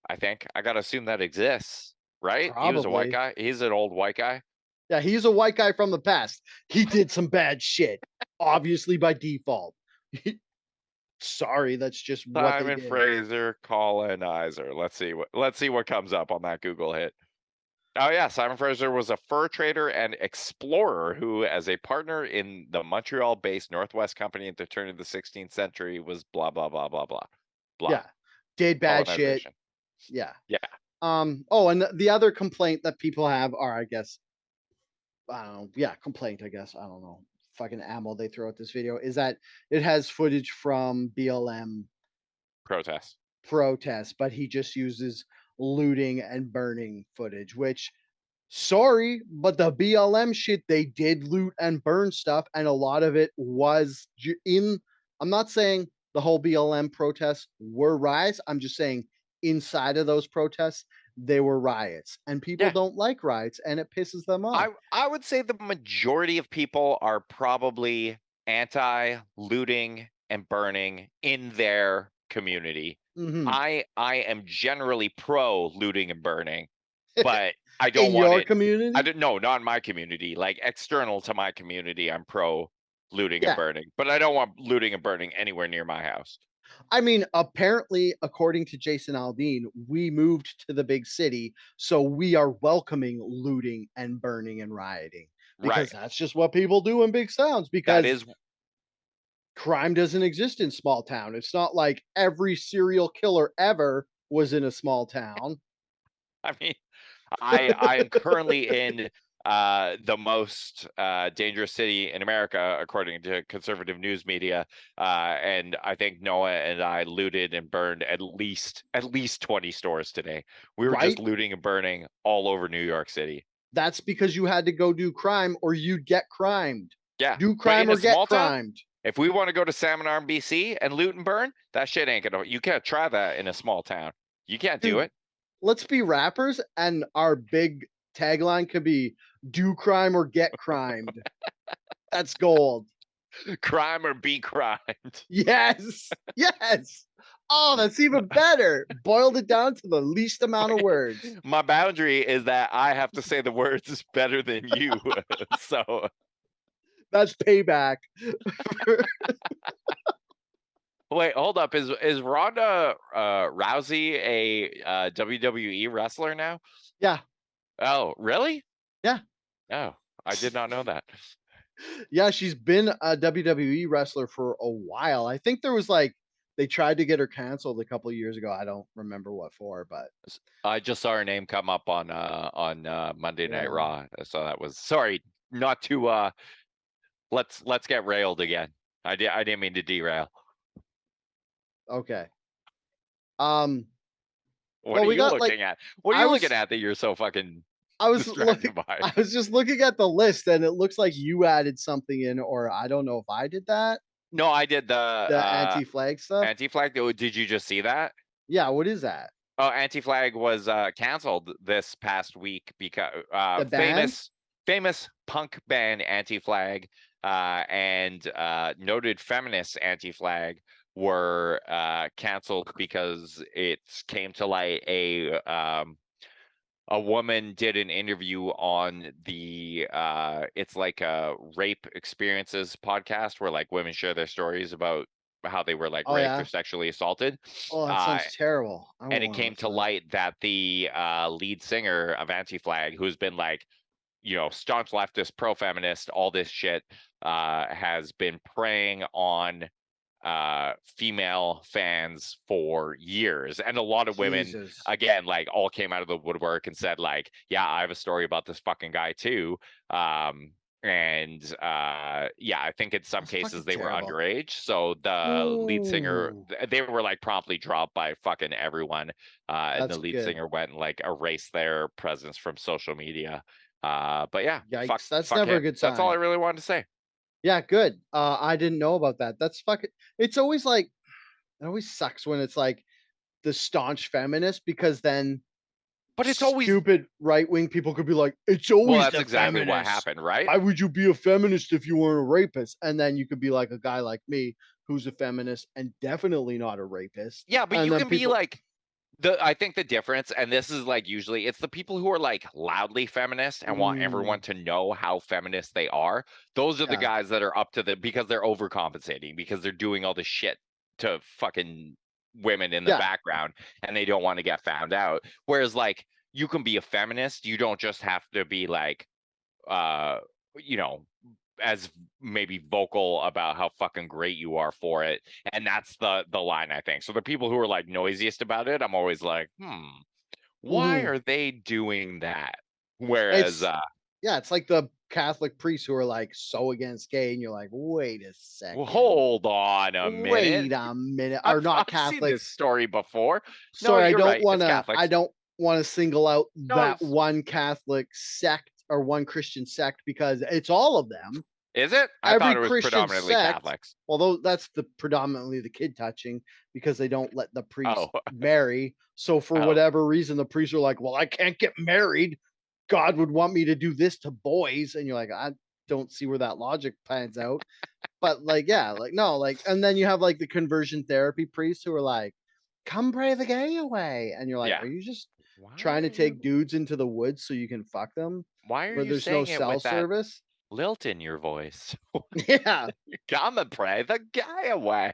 [SPEAKER 1] I think I gotta assume that exists, right? He was a white
[SPEAKER 2] probably.
[SPEAKER 1] guy. He's an old white guy.
[SPEAKER 2] Yeah, he's a white guy from the past. He did some bad shit, obviously by default. Sorry, that's just what they
[SPEAKER 1] Simon
[SPEAKER 2] did.
[SPEAKER 1] Fraser colonizer. Let's see what comes up on that Google hit. Oh yeah, Simon Fraser was a fur trader and explorer who, as a partner in the Montreal-based Northwest Company at the turn of the 16th century, was blah blah blah blah blah blah.
[SPEAKER 2] Yeah, did bad shit.
[SPEAKER 1] Colonization.
[SPEAKER 2] Yeah.
[SPEAKER 1] Yeah.
[SPEAKER 2] Oh, and the other complaint that people have are, I guess, I don't know, yeah, complaint, I guess, I don't know, fucking ammo they throw at this video is that it has footage from BLM
[SPEAKER 1] Protest.
[SPEAKER 2] protests, but he just uses looting and burning footage, which sorry, but the BLM shit, they did loot and burn stuff, and a lot of it was in. I'm not saying the whole BLM protests were riots. I'm just saying inside of those protests, they were riots, and people
[SPEAKER 1] Yeah.
[SPEAKER 2] don't like riots, and it pisses them off.
[SPEAKER 1] I would say the majority of people are probably anti looting and burning in their community.
[SPEAKER 2] Hmm.
[SPEAKER 1] I am generally pro looting and burning, but I don't
[SPEAKER 2] In
[SPEAKER 1] want
[SPEAKER 2] your
[SPEAKER 1] it. I
[SPEAKER 2] community,
[SPEAKER 1] don't no, not in my community. Like external to my community, I'm pro looting and
[SPEAKER 2] yeah.
[SPEAKER 1] burning, but I don't want looting and burning anywhere near my house.
[SPEAKER 2] I mean, apparently, according to Jason Aldean, we moved to the big city, so we are welcoming looting and burning and rioting
[SPEAKER 1] Right.
[SPEAKER 2] because that's just what people do in big towns.
[SPEAKER 1] That
[SPEAKER 2] Because
[SPEAKER 1] is
[SPEAKER 2] crime doesn't exist in small town. It's not like every serial killer ever was in a small town.
[SPEAKER 1] I mean, I am currently in the most dangerous city in America, according to conservative news media. And I think Noah and I looted and burned at least 20 stores today. We were just
[SPEAKER 2] Right?
[SPEAKER 1] looting and burning all over New York City.
[SPEAKER 2] That's because you had to go do crime or you'd get crimed.
[SPEAKER 1] Yeah.
[SPEAKER 2] Do
[SPEAKER 1] But
[SPEAKER 2] crime
[SPEAKER 1] in
[SPEAKER 2] or
[SPEAKER 1] a
[SPEAKER 2] get
[SPEAKER 1] small town,
[SPEAKER 2] crimed.
[SPEAKER 1] if we want to go to Salmon Arm, BC and loot and burn, that shit ain't gonna. You can't try that in a small town. You can't do
[SPEAKER 2] Dude,
[SPEAKER 1] it.
[SPEAKER 2] let's be rappers and our big tagline could be do crime or get crimed. That's gold.
[SPEAKER 1] Crime or be crimed.
[SPEAKER 2] Yes. Yes. Oh, that's even better. Boiled it down to the least amount of words.
[SPEAKER 1] My boundary is that I have to say the words better than you. So
[SPEAKER 2] That's payback.
[SPEAKER 1] wait, hold up. Is Ronda Rousey a WWE wrestler now?
[SPEAKER 2] Yeah.
[SPEAKER 1] Oh, really?
[SPEAKER 2] Yeah.
[SPEAKER 1] Oh, I did not know that.
[SPEAKER 2] Yeah, she's been a WWE wrestler for a while. I think there was like they tried to get her canceled a couple of years ago. I don't remember what for, but
[SPEAKER 1] I just saw her name come up on Monday Night
[SPEAKER 2] yeah.
[SPEAKER 1] Raw. So that was sorry, not to let's get railed again. I didn't mean to derail.
[SPEAKER 2] Okay.
[SPEAKER 1] What
[SPEAKER 2] Well,
[SPEAKER 1] are
[SPEAKER 2] we
[SPEAKER 1] you
[SPEAKER 2] got
[SPEAKER 1] looking
[SPEAKER 2] like
[SPEAKER 1] at? What are
[SPEAKER 2] I
[SPEAKER 1] you
[SPEAKER 2] was
[SPEAKER 1] looking at that you're so fucking
[SPEAKER 2] I was
[SPEAKER 1] distracted
[SPEAKER 2] looking
[SPEAKER 1] by?
[SPEAKER 2] I was just looking at the list and it looks like you added something in, or I don't know if I did that.
[SPEAKER 1] No, I did the
[SPEAKER 2] The anti-flag stuff.
[SPEAKER 1] anti-flag. Oh, did you just see that?
[SPEAKER 2] Yeah, what is that?
[SPEAKER 1] Oh, anti-flag was canceled this past week because
[SPEAKER 2] The band?
[SPEAKER 1] famous punk band Anti-Flag and noted feminist Anti-Flag were canceled because it came to light a woman did an interview on the it's like a rape experiences podcast where like women share their stories about how they were like
[SPEAKER 2] Oh
[SPEAKER 1] raped or
[SPEAKER 2] yeah.
[SPEAKER 1] sexually assaulted.
[SPEAKER 2] Oh, that
[SPEAKER 1] Uh,
[SPEAKER 2] sounds terrible. I
[SPEAKER 1] and
[SPEAKER 2] don't
[SPEAKER 1] it
[SPEAKER 2] want to
[SPEAKER 1] came to
[SPEAKER 2] listen to that.
[SPEAKER 1] light that the lead singer of Anti-Flag, who's been like, staunch leftist, pro-feminist, all this shit, has been preying on female fans for years. And a lot of women,
[SPEAKER 2] Jesus.
[SPEAKER 1] again, like all came out of the woodwork and said, like, yeah, I have a story about this fucking guy too. And yeah, I think in some
[SPEAKER 2] That's
[SPEAKER 1] cases
[SPEAKER 2] fucking
[SPEAKER 1] they were
[SPEAKER 2] terrible.
[SPEAKER 1] underage. So the lead singer,
[SPEAKER 2] Ooh,
[SPEAKER 1] they were like promptly dropped by fucking everyone. And the
[SPEAKER 2] that's
[SPEAKER 1] lead
[SPEAKER 2] good.
[SPEAKER 1] singer went and like erased their presence from social media. But yeah,
[SPEAKER 2] Yikes. That's
[SPEAKER 1] fuck
[SPEAKER 2] never a
[SPEAKER 1] him.
[SPEAKER 2] good
[SPEAKER 1] That's all I
[SPEAKER 2] sign.
[SPEAKER 1] really wanted to say.
[SPEAKER 2] Yeah, good. I didn't know about that. That's fucking it's always like it always sucks when it's like the staunch feminist because then
[SPEAKER 1] But it's always
[SPEAKER 2] stupid right-wing people could be like, "It's
[SPEAKER 1] well,
[SPEAKER 2] always
[SPEAKER 1] that's
[SPEAKER 2] the
[SPEAKER 1] exactly what
[SPEAKER 2] feminists.
[SPEAKER 1] happened, right?
[SPEAKER 2] Why would you be a feminist if you weren't a rapist?" And then you could be like a guy like me who's a feminist and definitely not a rapist.
[SPEAKER 1] Yeah, but
[SPEAKER 2] And
[SPEAKER 1] you
[SPEAKER 2] then
[SPEAKER 1] can be
[SPEAKER 2] people
[SPEAKER 1] like I think the difference, and this is like usually it's the people who are like loudly feminist and want everyone
[SPEAKER 2] mm,
[SPEAKER 1] to know how feminist they are. Those are the
[SPEAKER 2] yeah,
[SPEAKER 1] guys that are up to the because they're overcompensating because they're doing all this shit to fucking women in the
[SPEAKER 2] yeah,
[SPEAKER 1] background and they don't want to get found out. Whereas like you can be a feminist, you don't just have to be like uh you know as maybe vocal about how fucking great you are for it, and that's the line I think. So the people who are like noisiest about it, I'm always like, why
[SPEAKER 2] mhm.
[SPEAKER 1] are they doing that? Whereas
[SPEAKER 2] It's yeah, it's like the Catholic priests who are like so against gay, and you're like, wait a
[SPEAKER 1] well,
[SPEAKER 2] second,
[SPEAKER 1] hold on a minute,
[SPEAKER 2] wait a minute, are
[SPEAKER 1] I've
[SPEAKER 2] not
[SPEAKER 1] I've seen this
[SPEAKER 2] Catholics.
[SPEAKER 1] story before. No,
[SPEAKER 2] Sorry,
[SPEAKER 1] you're right, it's
[SPEAKER 2] I
[SPEAKER 1] Catholics.
[SPEAKER 2] don't wanna single out
[SPEAKER 1] No,
[SPEAKER 2] that one Catholic sect or one Christian sect because it's all of them.
[SPEAKER 1] is it? I thought
[SPEAKER 2] Every
[SPEAKER 1] it was
[SPEAKER 2] Christian
[SPEAKER 1] predominantly
[SPEAKER 2] sect,
[SPEAKER 1] Catholics.
[SPEAKER 2] although that's the predominantly the kid touching because they don't let the
[SPEAKER 1] Oh.
[SPEAKER 2] priest marry. So for
[SPEAKER 1] Oh,
[SPEAKER 2] whatever reason, the priests are like, "Well, I can't get married. God would want me to do this to boys." And you're like, "I don't see where that logic pans out." But like, yeah, like no, like, and then you have like the conversion therapy priests who are like, "Come pray the gay away," and you're like,
[SPEAKER 1] yeah.
[SPEAKER 2] "Are you just
[SPEAKER 1] Why
[SPEAKER 2] trying
[SPEAKER 1] are
[SPEAKER 2] to take
[SPEAKER 1] you
[SPEAKER 2] dudes into the woods so you can fuck them
[SPEAKER 1] why are
[SPEAKER 2] where
[SPEAKER 1] you
[SPEAKER 2] there's no
[SPEAKER 1] saying it
[SPEAKER 2] cell
[SPEAKER 1] with that
[SPEAKER 2] service?"
[SPEAKER 1] lilt in your voice?
[SPEAKER 2] Yeah.
[SPEAKER 1] Come and pray the guy away.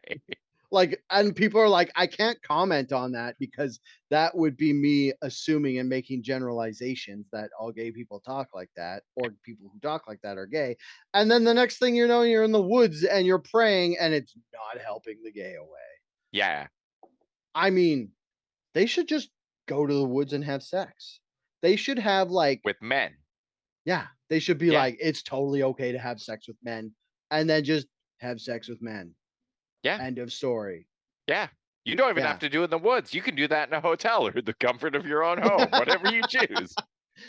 [SPEAKER 2] Like, and people are like, I can't comment on that because that would be me assuming and making generalizations that all gay people talk like that, or people who talk like that are gay. And then the next thing you know, you're in the woods and you're praying and it's not helping the gay away.
[SPEAKER 1] Yeah,
[SPEAKER 2] I mean, they should just go to the woods and have sex. They should have like,
[SPEAKER 1] with men.
[SPEAKER 2] yeah, they should be
[SPEAKER 1] Yeah,
[SPEAKER 2] like, it's totally okay to have sex with men and then just have sex with men.
[SPEAKER 1] yeah,
[SPEAKER 2] End of story.
[SPEAKER 1] yeah. You don't even have
[SPEAKER 2] Yeah.
[SPEAKER 1] to do it in the woods. You can do that in a hotel or the comfort of your own home, whatever you choose.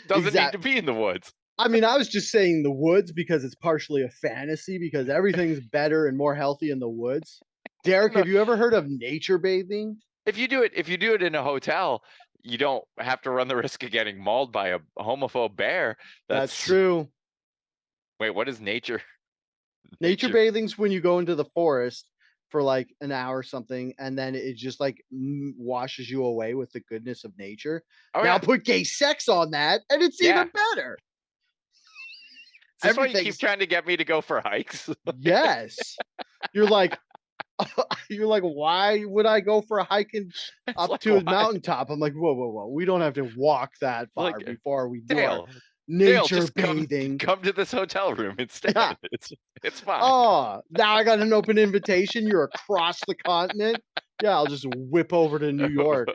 [SPEAKER 1] Doesn't need
[SPEAKER 2] Exact.
[SPEAKER 1] to be in the woods.
[SPEAKER 2] I mean, I was just saying the woods because it's partially a fantasy because everything's better and more healthy in the woods. Derek,
[SPEAKER 1] No,
[SPEAKER 2] have you ever heard of nature bathing?
[SPEAKER 1] if you do it in a hotel, you don't have to run the risk of getting mauled by a homophobe bear.
[SPEAKER 2] That's
[SPEAKER 1] That's
[SPEAKER 2] true.
[SPEAKER 1] wait, what is nature?
[SPEAKER 2] Nature
[SPEAKER 1] Nature.
[SPEAKER 2] bathing's when you go into the forest for like an hour or something, and then it just like washes you away with the goodness of nature.
[SPEAKER 1] Oh
[SPEAKER 2] Now
[SPEAKER 1] yeah,
[SPEAKER 2] put gay sex on that, and it's
[SPEAKER 1] yeah.
[SPEAKER 2] even better.
[SPEAKER 1] Is this why you keep
[SPEAKER 2] Everything's
[SPEAKER 1] trying to get me to go for hikes?
[SPEAKER 2] yes. You're like, you're like, why would I go for a hiking
[SPEAKER 1] It's
[SPEAKER 2] up
[SPEAKER 1] like
[SPEAKER 2] to a
[SPEAKER 1] why?
[SPEAKER 2] mountaintop? I'm like, whoa, whoa, whoa. We don't have to walk that far
[SPEAKER 1] Like
[SPEAKER 2] before we do our
[SPEAKER 1] Dale, Dale,
[SPEAKER 2] nature
[SPEAKER 1] just
[SPEAKER 2] bathing.
[SPEAKER 1] come to this hotel room
[SPEAKER 2] Yeah.
[SPEAKER 1] instead. It's fine.
[SPEAKER 2] Oh, now I got an open invitation. You're across the continent. Yeah, I'll just whip over to New York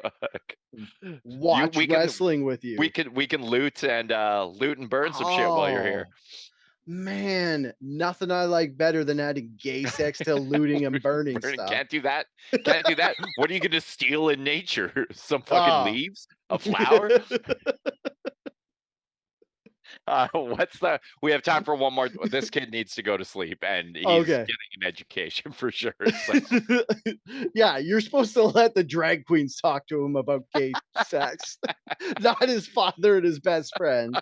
[SPEAKER 2] and
[SPEAKER 1] you
[SPEAKER 2] watch wrestling with you.
[SPEAKER 1] we can loot and burn some shit while you're here.
[SPEAKER 2] Oh, man. Nothing I like better than adding gay sex to looting and burning
[SPEAKER 1] Burning,
[SPEAKER 2] stuff.
[SPEAKER 1] can't do that. Can't do that. What are you gonna steal in nature? Some fucking
[SPEAKER 2] Oh.
[SPEAKER 1] leaves? A flower? What's the? We have time for one more. This kid needs to go to sleep, and he's
[SPEAKER 2] Okay.
[SPEAKER 1] getting an education for sure. So
[SPEAKER 2] Yeah, you're supposed to let the drag queens talk to him about gay sex, not his father and his best friend.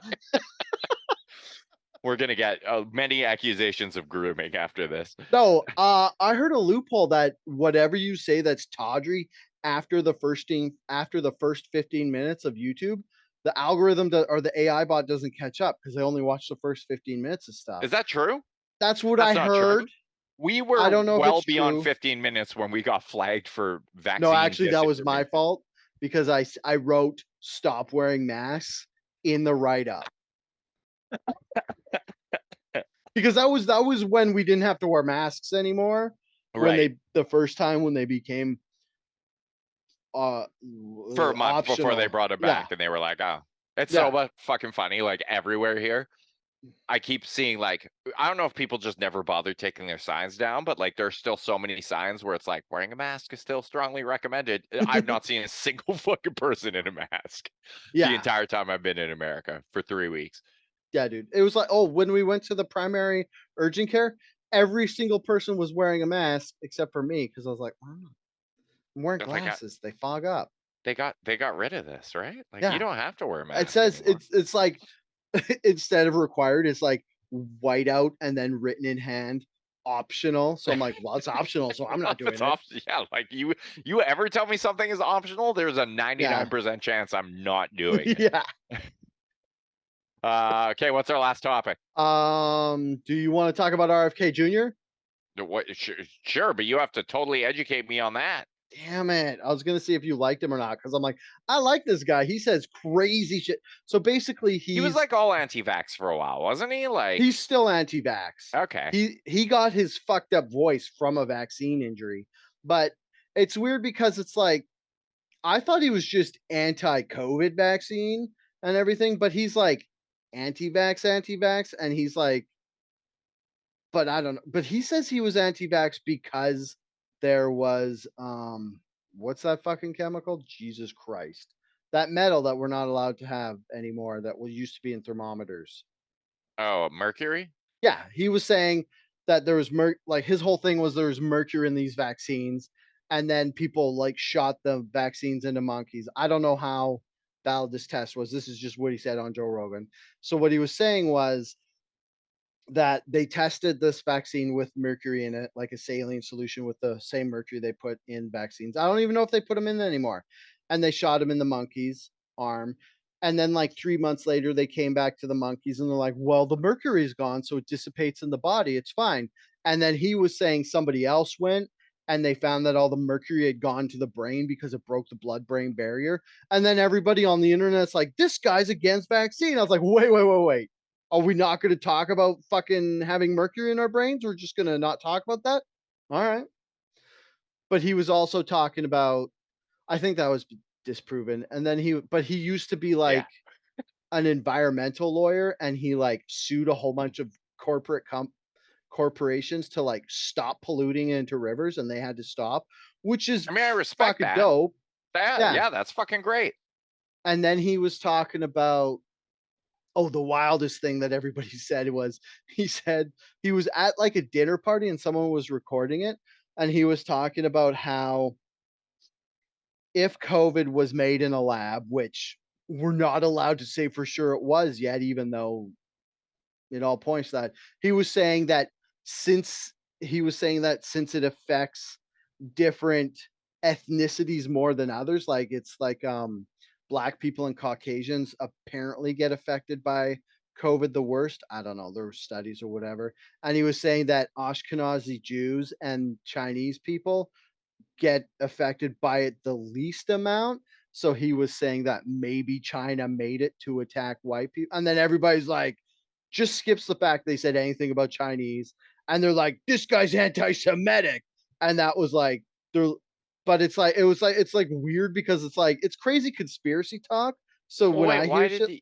[SPEAKER 1] we're gonna get many accusations of grooming after this.
[SPEAKER 2] No, I heard a loophole that whatever you say that's tawdry after the first 15 minutes of YouTube, the algorithm or the AI bot doesn't catch up because they only watch the first 15 minutes of stuff.
[SPEAKER 1] Is that true?
[SPEAKER 2] That's what
[SPEAKER 1] That's
[SPEAKER 2] I
[SPEAKER 1] not true.
[SPEAKER 2] heard.
[SPEAKER 1] We
[SPEAKER 2] I
[SPEAKER 1] were
[SPEAKER 2] don't know if
[SPEAKER 1] well
[SPEAKER 2] it's
[SPEAKER 1] beyond
[SPEAKER 2] true.
[SPEAKER 1] 15 minutes when we got flagged for
[SPEAKER 2] No,
[SPEAKER 1] vaccine
[SPEAKER 2] actually, that was my
[SPEAKER 1] disinformation.
[SPEAKER 2] fault because I wrote "stop wearing masks" in the write up because that was when we didn't have to wear masks anymore. When
[SPEAKER 1] Right.
[SPEAKER 2] the first time when they became
[SPEAKER 1] For a month before they
[SPEAKER 2] optional.
[SPEAKER 1] brought it
[SPEAKER 2] Yeah,
[SPEAKER 1] back, and they were like, "Oh, it's so
[SPEAKER 2] yeah.
[SPEAKER 1] fucking funny." Like everywhere here, I keep seeing like I don't know if people just never bother taking their signs down, but like there's still so many signs where it's like wearing a mask is still strongly recommended. I've not seen a single fucking person in a mask the
[SPEAKER 2] Yeah,
[SPEAKER 1] entire time I've been in America for 3 weeks.
[SPEAKER 2] yeah, dude. It was like, oh, when we went to the primary urgent care, every single person was wearing a mask except for me because I was like, "Oh, I'm wearing
[SPEAKER 1] If I got
[SPEAKER 2] glasses. They fog up."
[SPEAKER 1] they got rid of this, right? Like you
[SPEAKER 2] Yeah,
[SPEAKER 1] don't have to wear a
[SPEAKER 2] it
[SPEAKER 1] mask
[SPEAKER 2] says
[SPEAKER 1] anymore.
[SPEAKER 2] it's like instead of required, it's like white out and then written in hand optional. So I'm like, well, it's optional, so I'm not
[SPEAKER 1] If it's
[SPEAKER 2] doing it.
[SPEAKER 1] optional, yeah, like you ever tell me something is optional, there's a
[SPEAKER 2] Yeah.
[SPEAKER 1] 99% chance I'm not doing it.
[SPEAKER 2] Yeah.
[SPEAKER 1] Okay, what's our last topic?
[SPEAKER 2] Do you want to talk about RFK Jr.?
[SPEAKER 1] What? Sure, but you have to totally educate me on that.
[SPEAKER 2] Damn it. I was gonna see if you liked him or not, because I'm like, I like this guy. He says crazy shit. So basically
[SPEAKER 1] He was like all anti-vax for a while, wasn't he? Like,
[SPEAKER 2] he's still anti-vax.
[SPEAKER 1] okay,
[SPEAKER 2] He got his fucked up voice from a vaccine injury. But it's weird because it's like I thought he was just anti-COVID vaccine and everything, but he's like anti-vax, and he's like, but I don't know. But he says he was anti-vax because there was what's that fucking chemical? Jesus Christ. That metal that we're not allowed to have anymore that was used to be in thermometers.
[SPEAKER 1] oh, Mercury.
[SPEAKER 2] Yeah, he was saying that there was like his whole thing was there was mercury in these vaccines, and then people like shot the vaccines into monkeys. I don't know how valid this test was. This is just what he said on Joe Rogan. So what he was saying was that they tested this vaccine with mercury in it, like a saline solution with the same mercury they put in vaccines. I don't even know if they put them in anymore. And they shot him in the monkey's arm. And then, like 3 months later, they came back to the monkeys and they're like, well, the mercury is gone. So it dissipates in the body. It's fine. And then he was saying somebody else went and they found that all the mercury had gone to the brain because it broke the blood brain barrier. And then everybody on the internet's like, this guy's against vaccine. I was like, wait, wait, wait, wait. Are we not going to talk about fucking having mercury in our brains? We're just going to not talk about that? All right. But he was also talking about, I think that was disproven. And then but he used to be
[SPEAKER 1] Yeah,
[SPEAKER 2] like an environmental lawyer and he like sued a whole bunch of corporations to like stop polluting into rivers and they had to stop, which is
[SPEAKER 1] I mean, I respect
[SPEAKER 2] fucking
[SPEAKER 1] that.
[SPEAKER 2] dope.
[SPEAKER 1] Yeah,
[SPEAKER 2] Yeah.
[SPEAKER 1] yeah, that's fucking great.
[SPEAKER 2] And then he was talking about Oh, the wildest thing that everybody said was he said he was at like a dinner party and someone was recording it, and he was talking about how if COVID was made in a lab, which we're not allowed to say for sure it was yet, even though it all points to that. He was saying that since since it affects different ethnicities more than others, like it's like black people and Caucasians apparently get affected by COVID the worst. I don't know, there were studies or whatever. And he was saying that Ashkenazi Jews and Chinese people get affected by it the least amount. So he was saying that maybe China made it to attack white people. And then everybody's like, just skips the fact they said anything about Chinese. And they're like, this guy's anti Semitic. And that was like, they're, but it's like, it's like weird because it's like, it's crazy conspiracy talk. So
[SPEAKER 1] Well,
[SPEAKER 2] when
[SPEAKER 1] wait,
[SPEAKER 2] I hear shit,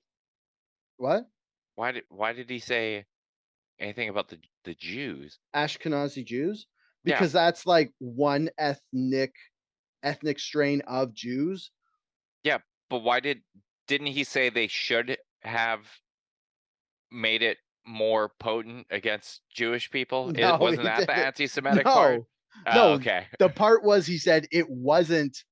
[SPEAKER 2] what?
[SPEAKER 1] why did he say anything about the Jews?
[SPEAKER 2] Ashkenazi Jews?
[SPEAKER 1] Yeah,
[SPEAKER 2] Because that's like one ethnic strain of Jews.
[SPEAKER 1] yeah, but didn't he say they should have made it more potent against Jewish people? It
[SPEAKER 2] No,
[SPEAKER 1] wasn't
[SPEAKER 2] he
[SPEAKER 1] that the
[SPEAKER 2] didn't.
[SPEAKER 1] anti-Semitic part?
[SPEAKER 2] No,
[SPEAKER 1] Oh,
[SPEAKER 2] no.
[SPEAKER 1] okay.
[SPEAKER 2] The part was he said it wasn't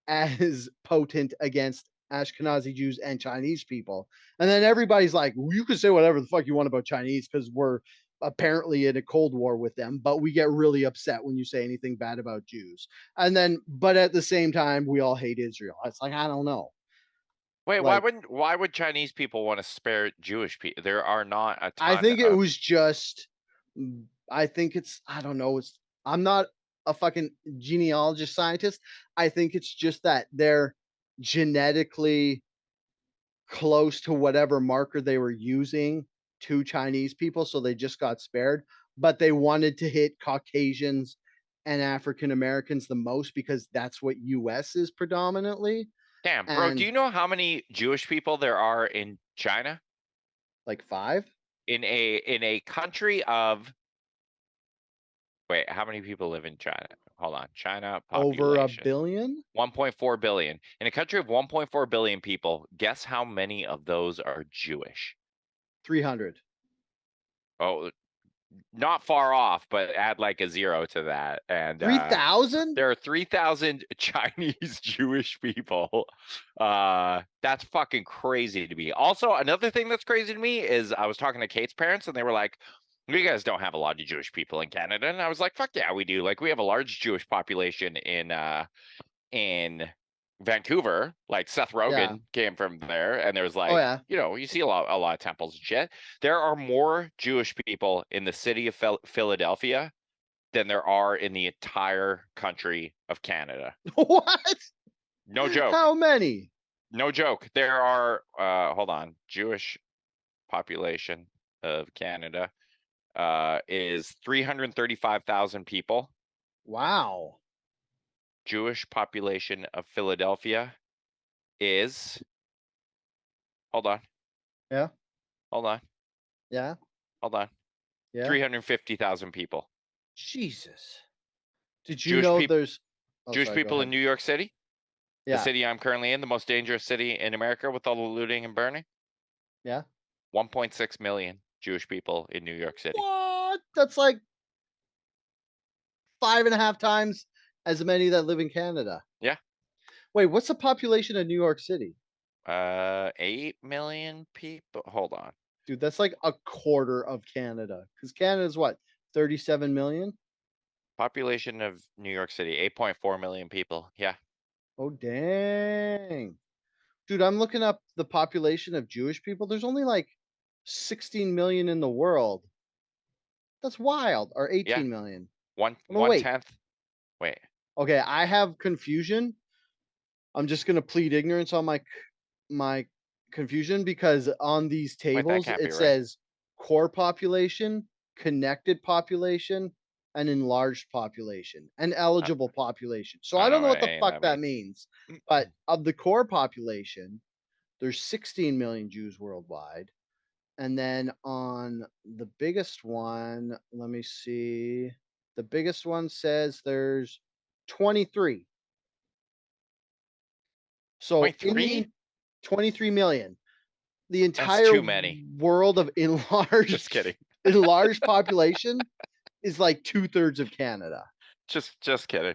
[SPEAKER 2] as potent against Ashkenazi Jews and Chinese people. And then everybody's like, well, you can say whatever the fuck you want about Chinese because we're apparently in a Cold War with them, but we get really upset when you say anything bad about Jews. And then, but at the same time, we all hate Israel. It's like, I don't know.
[SPEAKER 1] Wait,
[SPEAKER 2] Like,
[SPEAKER 1] why would Chinese people want to spare Jewish people? There are not a
[SPEAKER 2] I
[SPEAKER 1] ton
[SPEAKER 2] think it
[SPEAKER 1] of
[SPEAKER 2] was just I think it's I don't know, I'm not a fucking genealogist scientist. I think it's just that they're genetically close to whatever marker they were using to Chinese people, so they just got spared, but they wanted to hit Caucasians and African Americans the most because that's what US is predominantly,
[SPEAKER 1] Damn, bro, do
[SPEAKER 2] and
[SPEAKER 1] you know how many Jewish people there are in China?
[SPEAKER 2] like 5?
[SPEAKER 1] In a country of wait, how many people live in China? Hold on. China
[SPEAKER 2] Over a
[SPEAKER 1] population.
[SPEAKER 2] billion?
[SPEAKER 1] 1.4 billion. In a country of 1.4 billion people, guess how many of those are Jewish?
[SPEAKER 2] 300.
[SPEAKER 1] Oh, not far off, but add like a zero to that. And
[SPEAKER 2] 3,000?
[SPEAKER 1] there are 3,000 Chinese Jewish people. That's fucking crazy to me. Also, another thing that's crazy to me is I was talking to Kate's parents and they were like, you guys don't have a lot of Jewish people in Canada. And I was like, fuck yeah, we do. Like we have a large Jewish population in Vancouver. Like Seth
[SPEAKER 2] Yeah.
[SPEAKER 1] Rogen came from there, and there was
[SPEAKER 2] Oh,
[SPEAKER 1] like,
[SPEAKER 2] yeah.
[SPEAKER 1] you see a lot of temples and shit. There are more Jewish people in the city of Philadelphia than there are in the entire country of Canada.
[SPEAKER 2] What?
[SPEAKER 1] No joke.
[SPEAKER 2] How many?
[SPEAKER 1] No joke. There are hold on. Jewish population of Canada is 335,000 people.
[SPEAKER 2] Wow.
[SPEAKER 1] Jewish population of Philadelphia is hold on.
[SPEAKER 2] Yeah.
[SPEAKER 1] Hold on.
[SPEAKER 2] Yeah.
[SPEAKER 1] Hold on.
[SPEAKER 2] Yeah.
[SPEAKER 1] 350,000 people.
[SPEAKER 2] Jesus. Did you
[SPEAKER 1] Jewish
[SPEAKER 2] know
[SPEAKER 1] people
[SPEAKER 2] there's Oh,
[SPEAKER 1] Jewish
[SPEAKER 2] sorry, go
[SPEAKER 1] people in
[SPEAKER 2] ahead.
[SPEAKER 1] New York City, the
[SPEAKER 2] Yeah.
[SPEAKER 1] city I'm currently in, the most dangerous city in America with all the looting and burning.
[SPEAKER 2] Yeah.
[SPEAKER 1] 1.6 million Jewish people in New York City.
[SPEAKER 2] What? That's like 5.5 times as many that live in Canada.
[SPEAKER 1] Yeah.
[SPEAKER 2] Wait, what's the population of New York City?
[SPEAKER 1] 8 million people. Hold on.
[SPEAKER 2] Dude, that's like a quarter of Canada. Because Canada's what? 37 million?
[SPEAKER 1] Population of New York City, 8.4 million people. Yeah.
[SPEAKER 2] Oh, dang. Dude, I'm looking up the population of Jewish people. There's only like 16 million in the world. That's wild. Or
[SPEAKER 1] Yeah.
[SPEAKER 2] 18 million. Oh, no,
[SPEAKER 1] One
[SPEAKER 2] wait.
[SPEAKER 1] tenth. Wait.
[SPEAKER 2] Okay, I have confusion. I'm just gonna plead ignorance on my confusion because on these
[SPEAKER 1] Wait, that
[SPEAKER 2] tables
[SPEAKER 1] can't be
[SPEAKER 2] it
[SPEAKER 1] right.
[SPEAKER 2] says core population, connected population, and enlarged population, and
[SPEAKER 1] I,
[SPEAKER 2] eligible population. So
[SPEAKER 1] I
[SPEAKER 2] I
[SPEAKER 1] don't
[SPEAKER 2] don't
[SPEAKER 1] know
[SPEAKER 2] know
[SPEAKER 1] what
[SPEAKER 2] what the
[SPEAKER 1] any of
[SPEAKER 2] fuck
[SPEAKER 1] that
[SPEAKER 2] that
[SPEAKER 1] means.
[SPEAKER 2] means. But of the core population, there's 16 million Jews worldwide. And then on the biggest one, let me see. The biggest one says there's 23. So in
[SPEAKER 1] 23?
[SPEAKER 2] the 23 million. the
[SPEAKER 1] That's
[SPEAKER 2] entire
[SPEAKER 1] too many.
[SPEAKER 2] world of
[SPEAKER 1] Just kidding.
[SPEAKER 2] enlarged population is like 2/3 of Canada.
[SPEAKER 1] Just kidding.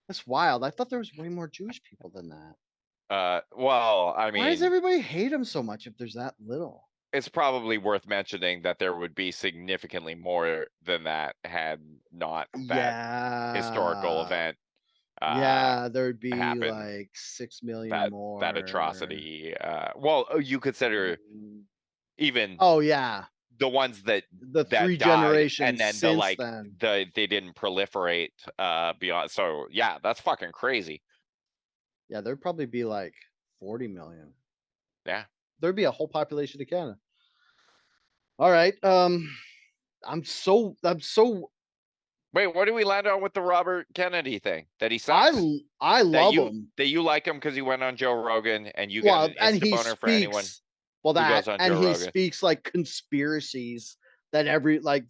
[SPEAKER 2] That's wild. I thought there was way more Jewish people than that.
[SPEAKER 1] Well, I
[SPEAKER 2] Why does
[SPEAKER 1] mean,
[SPEAKER 2] everybody hate them so much if there's that little?
[SPEAKER 1] it's probably worth mentioning that there would be significantly more than that had not that historical
[SPEAKER 2] Yeah.
[SPEAKER 1] event uh
[SPEAKER 2] Yeah, there'd be
[SPEAKER 1] happened.
[SPEAKER 2] like 6 million
[SPEAKER 1] That
[SPEAKER 2] more.
[SPEAKER 1] atrocity. Well, you consider
[SPEAKER 2] Mm.
[SPEAKER 1] even
[SPEAKER 2] Oh, yeah.
[SPEAKER 1] the ones that
[SPEAKER 2] The 3
[SPEAKER 1] died, and
[SPEAKER 2] generations
[SPEAKER 1] then the
[SPEAKER 2] since
[SPEAKER 1] like
[SPEAKER 2] then.
[SPEAKER 1] they didn't proliferate beyond. So yeah, that's fucking crazy.
[SPEAKER 2] Yeah, there'd probably be like 40 million.
[SPEAKER 1] Yeah.
[SPEAKER 2] There'd be a whole population of Canada. All right. I'm so
[SPEAKER 1] Wait, what do we land on with the Robert Kennedy thing? That he sucks?
[SPEAKER 2] I love him.
[SPEAKER 1] That you like him because he went on Joe Rogan, and you get
[SPEAKER 2] Well,
[SPEAKER 1] an
[SPEAKER 2] and
[SPEAKER 1] insta
[SPEAKER 2] he
[SPEAKER 1] boner for anyone
[SPEAKER 2] speaks well
[SPEAKER 1] who
[SPEAKER 2] that
[SPEAKER 1] goes on
[SPEAKER 2] and
[SPEAKER 1] Joe
[SPEAKER 2] he
[SPEAKER 1] Rogan.
[SPEAKER 2] speaks like conspiracies that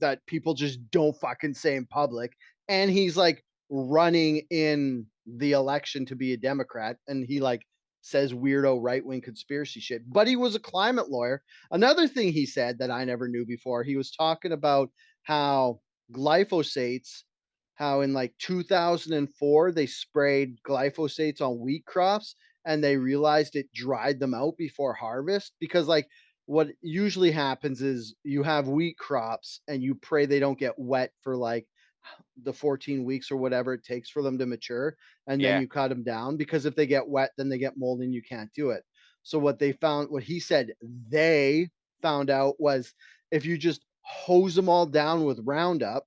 [SPEAKER 2] that people just don't fucking say in public. And he's like running in the election to be a Democrat, and he like says weirdo right-wing conspiracy shit. But he was a climate lawyer. Another thing he said that I never knew before, he was talking about how glyphosates how in like 2004 they sprayed glyphosates on wheat crops and they realized it dried them out before harvest because like what usually happens is you have wheat crops and you pray they don't get wet for like the 14 weeks or whatever it takes for them to mature, and then
[SPEAKER 1] Yeah.
[SPEAKER 2] you cut them down because if they get wet then they get mold and you can't do it. So what he said they found out was if you just hose them all down with Roundup,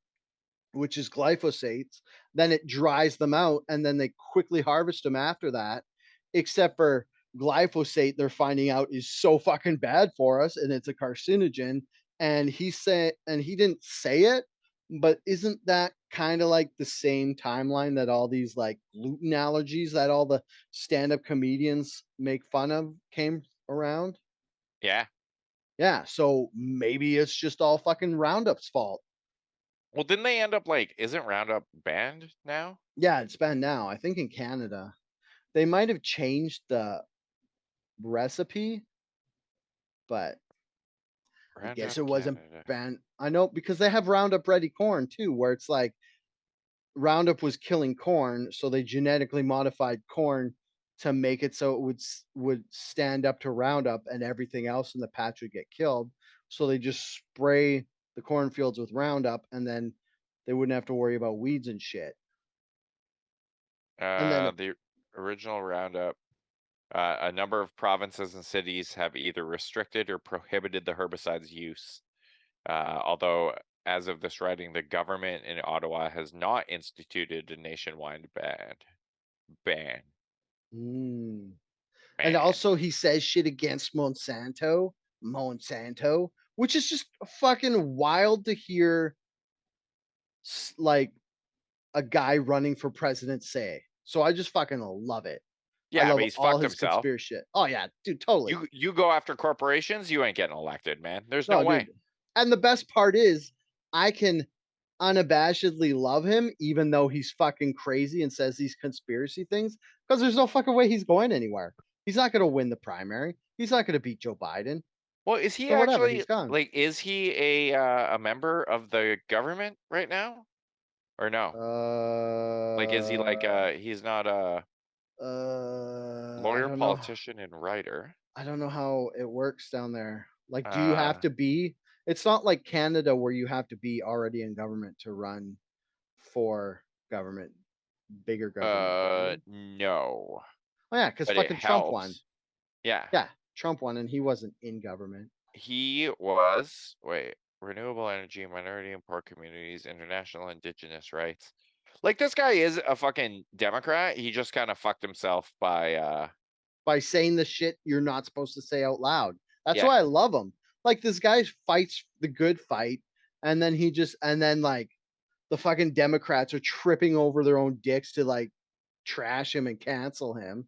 [SPEAKER 2] which is glyphosates, then it dries them out and then they quickly harvest them after that. Except for glyphosate, they're finding out is so fucking bad for us and it's a carcinogen. And he didn't say it, but isn't that kind of like the same timeline that all these like gluten allergies that all the stand-up comedians make fun of came around?
[SPEAKER 1] Yeah.
[SPEAKER 2] Yeah, so maybe it's just all fucking Roundup's fault.
[SPEAKER 1] Well, didn't they end up like? Isn't Roundup banned now?
[SPEAKER 2] Yeah, it's banned now. I think in Canada. They might have changed the recipe, but I guess
[SPEAKER 1] Roundup
[SPEAKER 2] it wasn't
[SPEAKER 1] Canada.
[SPEAKER 2] banned. I know because they have Roundup Ready corn too, where it's like Roundup was killing corn, so they genetically modified corn to make it so it would stand up to Roundup and everything else in the patch would get killed. So they just spray the cornfields with Roundup and then they wouldn't have to worry about weeds and shit. And then
[SPEAKER 1] The original Roundup. A number of provinces and cities have either restricted or prohibited the herbicide's use. Although, as of this writing, the government in Ottawa has not instituted a nationwide Ban.
[SPEAKER 2] mm, and
[SPEAKER 1] Ban.
[SPEAKER 2] also he says shit against Monsanto, which is just fucking wild to hear like a guy running for president say. So I just fucking love it. I
[SPEAKER 1] Yeah,
[SPEAKER 2] love
[SPEAKER 1] but he's
[SPEAKER 2] all
[SPEAKER 1] fucked
[SPEAKER 2] his
[SPEAKER 1] himself.
[SPEAKER 2] conspiracy shit. Oh yeah, dude, totally.
[SPEAKER 1] You go after corporations, you ain't getting elected, man. There's no
[SPEAKER 2] No,
[SPEAKER 1] way.
[SPEAKER 2] dude. And the best part is I can unabashedly love him even though he's fucking crazy and says these conspiracy things because there's no fucking way he's going anywhere. He's not going to win the primary. He's not going to beat Joe Biden.
[SPEAKER 1] Well, is he
[SPEAKER 2] So whatever, he's
[SPEAKER 1] actually
[SPEAKER 2] gone.
[SPEAKER 1] like? Is he a member of the government right now, or no? Like, is he like he's not a
[SPEAKER 2] I
[SPEAKER 1] lawyer,
[SPEAKER 2] don't know.
[SPEAKER 1] politician, and writer?
[SPEAKER 2] I don't know how it works down there. Like, do you have
[SPEAKER 1] Uh,
[SPEAKER 2] to be? It's not like Canada where you have to be already in government to run for government, bigger government, do you?
[SPEAKER 1] no,
[SPEAKER 2] Oh yeah, because
[SPEAKER 1] but it
[SPEAKER 2] fucking Trump won.
[SPEAKER 1] helps. Yeah,
[SPEAKER 2] Yeah, Trump won, and he wasn't in government.
[SPEAKER 1] he was. Wait, renewable energy, minority and poor communities, international indigenous rights. Like, this guy is a fucking Democrat. He just kind of fucked himself by
[SPEAKER 2] By saying the shit you're not supposed to say out loud. That's
[SPEAKER 1] yeah.
[SPEAKER 2] why I love him. Like this guy fights the good fight, and then like the fucking Democrats are tripping over their own dicks to like trash him and cancel him.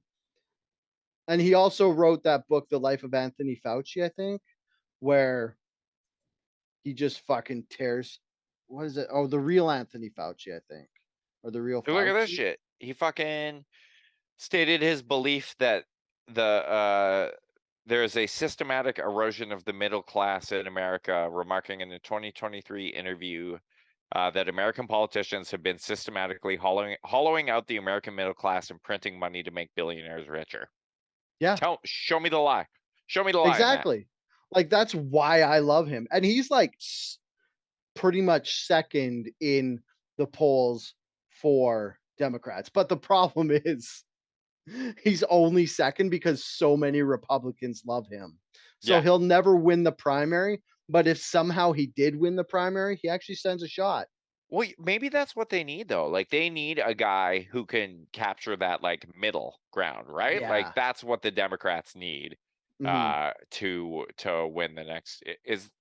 [SPEAKER 2] And he also wrote that book, The Life of Anthony Fauci, I think, where he just fucking tears. What is it? Oh, the real Anthony Fauci, I think, or the real
[SPEAKER 1] Dude, look at this
[SPEAKER 2] Fauci.
[SPEAKER 1] shit. He fucking stated his belief that there is a systematic erosion of the middle class in America, remarking in a 2023 interview that American politicians have been systematically hollowing out the American middle class and printing money to make billionaires richer.
[SPEAKER 2] Yeah,
[SPEAKER 1] Show me the lie. Show me the lie in that.
[SPEAKER 2] exactly. Like, that's why I love him, and he's, like, pretty much second in the polls for Democrats, but the problem is he's only second because so many Republicans love him. So
[SPEAKER 1] Yeah.
[SPEAKER 2] he'll never win the primary, but if somehow he did win the primary, he actually stands a shot.
[SPEAKER 1] Well, maybe that's what they need though. Like they need a guy who can capture that like middle ground, right? Like
[SPEAKER 2] Yeah.
[SPEAKER 1] that's what the Democrats need
[SPEAKER 2] Mhm.
[SPEAKER 1] to win the next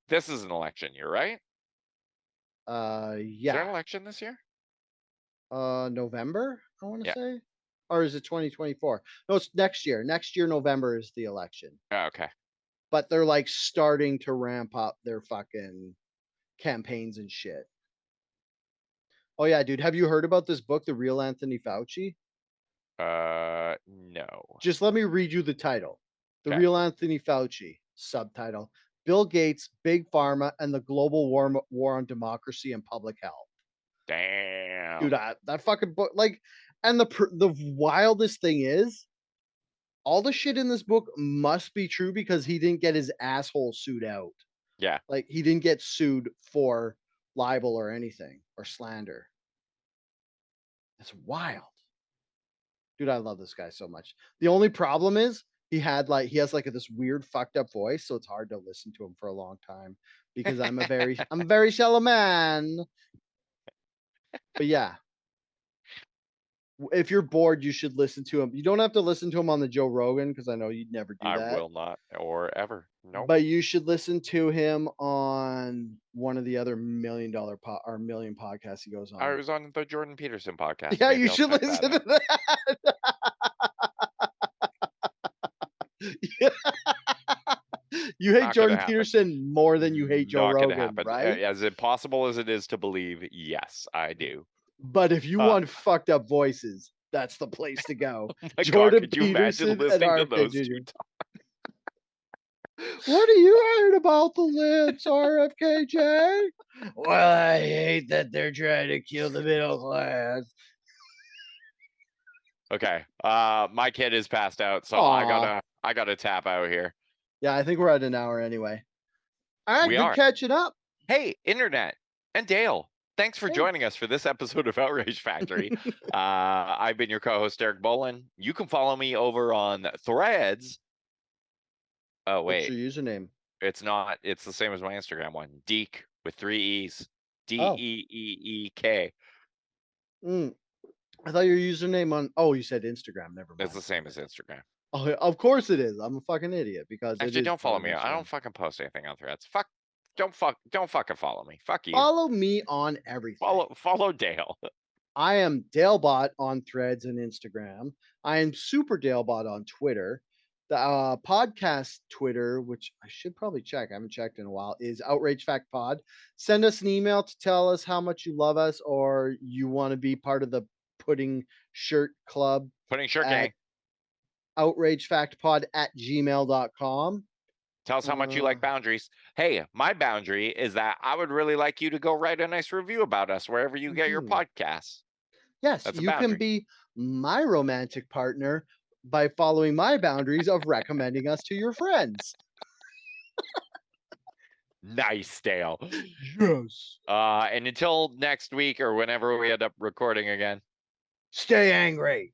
[SPEAKER 1] this is an election year, right? Is there
[SPEAKER 2] Yeah.
[SPEAKER 1] an election this year?
[SPEAKER 2] November, I wanna
[SPEAKER 1] Yeah.
[SPEAKER 2] say? Or is it 2024? No, it's next year. Next year, November is the election.
[SPEAKER 1] Oh, okay.
[SPEAKER 2] But they're, like, starting to ramp up their fucking campaigns and shit. Oh, yeah, dude, have you heard about this book, The Real Anthony Fauci?
[SPEAKER 1] No.
[SPEAKER 2] Just let me read you the title. The
[SPEAKER 1] Okay.
[SPEAKER 2] Real Anthony Fauci, subtitle, Bill Gates, Big Pharma, and the Global War on Democracy and Public Health. Dude,
[SPEAKER 1] Damn.
[SPEAKER 2] that fucking book, like, and the wildest thing is, all the shit in this book must be true because he didn't get his asshole sued out.
[SPEAKER 1] Yeah.
[SPEAKER 2] Like, he didn't get sued for libel or anything, or slander. That's wild. Dude, I love this guy so much. The only problem is he has like this weird fucked up voice, so it's hard to listen to him for a long time because I'm a very shallow man. But yeah, if you're bored, you should listen to him. You don't have to listen to him on the Joe Rogan because I know you'd never do
[SPEAKER 1] I
[SPEAKER 2] that.
[SPEAKER 1] will not or ever. Nope.
[SPEAKER 2] But you should listen to him on one of the other million podcasts he goes
[SPEAKER 1] I
[SPEAKER 2] on.
[SPEAKER 1] was on the Jordan Peterson podcast.
[SPEAKER 2] Yeah,
[SPEAKER 1] Maybe
[SPEAKER 2] you
[SPEAKER 1] I'll
[SPEAKER 2] should
[SPEAKER 1] check that
[SPEAKER 2] listen
[SPEAKER 1] out.
[SPEAKER 2] to that. Yeah. You hate
[SPEAKER 1] Not gonna
[SPEAKER 2] Jordan
[SPEAKER 1] happen.
[SPEAKER 2] Peterson more than you hate Joe
[SPEAKER 1] Not gonna
[SPEAKER 2] Rogan,
[SPEAKER 1] happen.
[SPEAKER 2] right?
[SPEAKER 1] As impossible as it is to believe, yes, I do.
[SPEAKER 2] But if you
[SPEAKER 1] Uh,
[SPEAKER 2] want fucked up voices, that's the place to go.
[SPEAKER 1] oh my God,
[SPEAKER 2] Jordan
[SPEAKER 1] could you imagine
[SPEAKER 2] Peterson and
[SPEAKER 1] listening to
[SPEAKER 2] RFK
[SPEAKER 1] those two
[SPEAKER 2] Jr.
[SPEAKER 1] talk?
[SPEAKER 2] What are you heard about the Lids, RFKJ? Well, I hate that they're trying to kill the middle class.
[SPEAKER 1] Okay. My kid is passed out, so
[SPEAKER 2] Aw.
[SPEAKER 1] I gotta tap out here.
[SPEAKER 2] Yeah, I think we're at an hour anyway. All right,
[SPEAKER 1] We
[SPEAKER 2] good
[SPEAKER 1] are.
[SPEAKER 2] catching up.
[SPEAKER 1] Hey, Internet and Dale. Thanks for
[SPEAKER 2] Hey.
[SPEAKER 1] joining us for this episode of Outrage Factory. I've been your co-host, Eric Bolin. You can follow me over on Threads. Oh,
[SPEAKER 2] What's
[SPEAKER 1] wait.
[SPEAKER 2] your username?
[SPEAKER 1] It's not. It's the same as my Instagram one. Deek with 3 E's.
[SPEAKER 2] Oh.
[SPEAKER 1] Deeek.
[SPEAKER 2] I thought your username on. Oh, you said Instagram. Never mind.
[SPEAKER 1] It's the same as Instagram.
[SPEAKER 2] Oh, of course it is. I'm a fucking idiot because it
[SPEAKER 1] Actually,
[SPEAKER 2] is
[SPEAKER 1] don't
[SPEAKER 2] part
[SPEAKER 1] follow
[SPEAKER 2] of
[SPEAKER 1] me. I
[SPEAKER 2] Instagram.
[SPEAKER 1] don't fucking post anything on Threads. Don't fucking follow me. Fuck you.
[SPEAKER 2] Follow me on everything.
[SPEAKER 1] Follow Dale.
[SPEAKER 2] I am Dalebot on Threads and Instagram. I am Super Dalebot on Twitter. The podcast Twitter, which I should probably check, I haven't checked in a while, is Outrage Fact Pod. Send us an email to tell us how much you love us or you want to be part of the Pudding Shirt Club
[SPEAKER 1] Putting shirt
[SPEAKER 2] at
[SPEAKER 1] gang.
[SPEAKER 2] outragefactpod@gmail.com.
[SPEAKER 1] Tell us how much you like boundaries. Hey, my boundary is that I would really like you to go write a nice review about us wherever you get your podcasts.
[SPEAKER 2] Yes,
[SPEAKER 1] That's a
[SPEAKER 2] you can
[SPEAKER 1] boundary.
[SPEAKER 2] be my romantic partner by following my boundaries of recommending us to your friends.
[SPEAKER 1] Nice, Dale.
[SPEAKER 2] Yes.
[SPEAKER 1] And until next week or whenever we end up recording again.
[SPEAKER 2] Stay angry.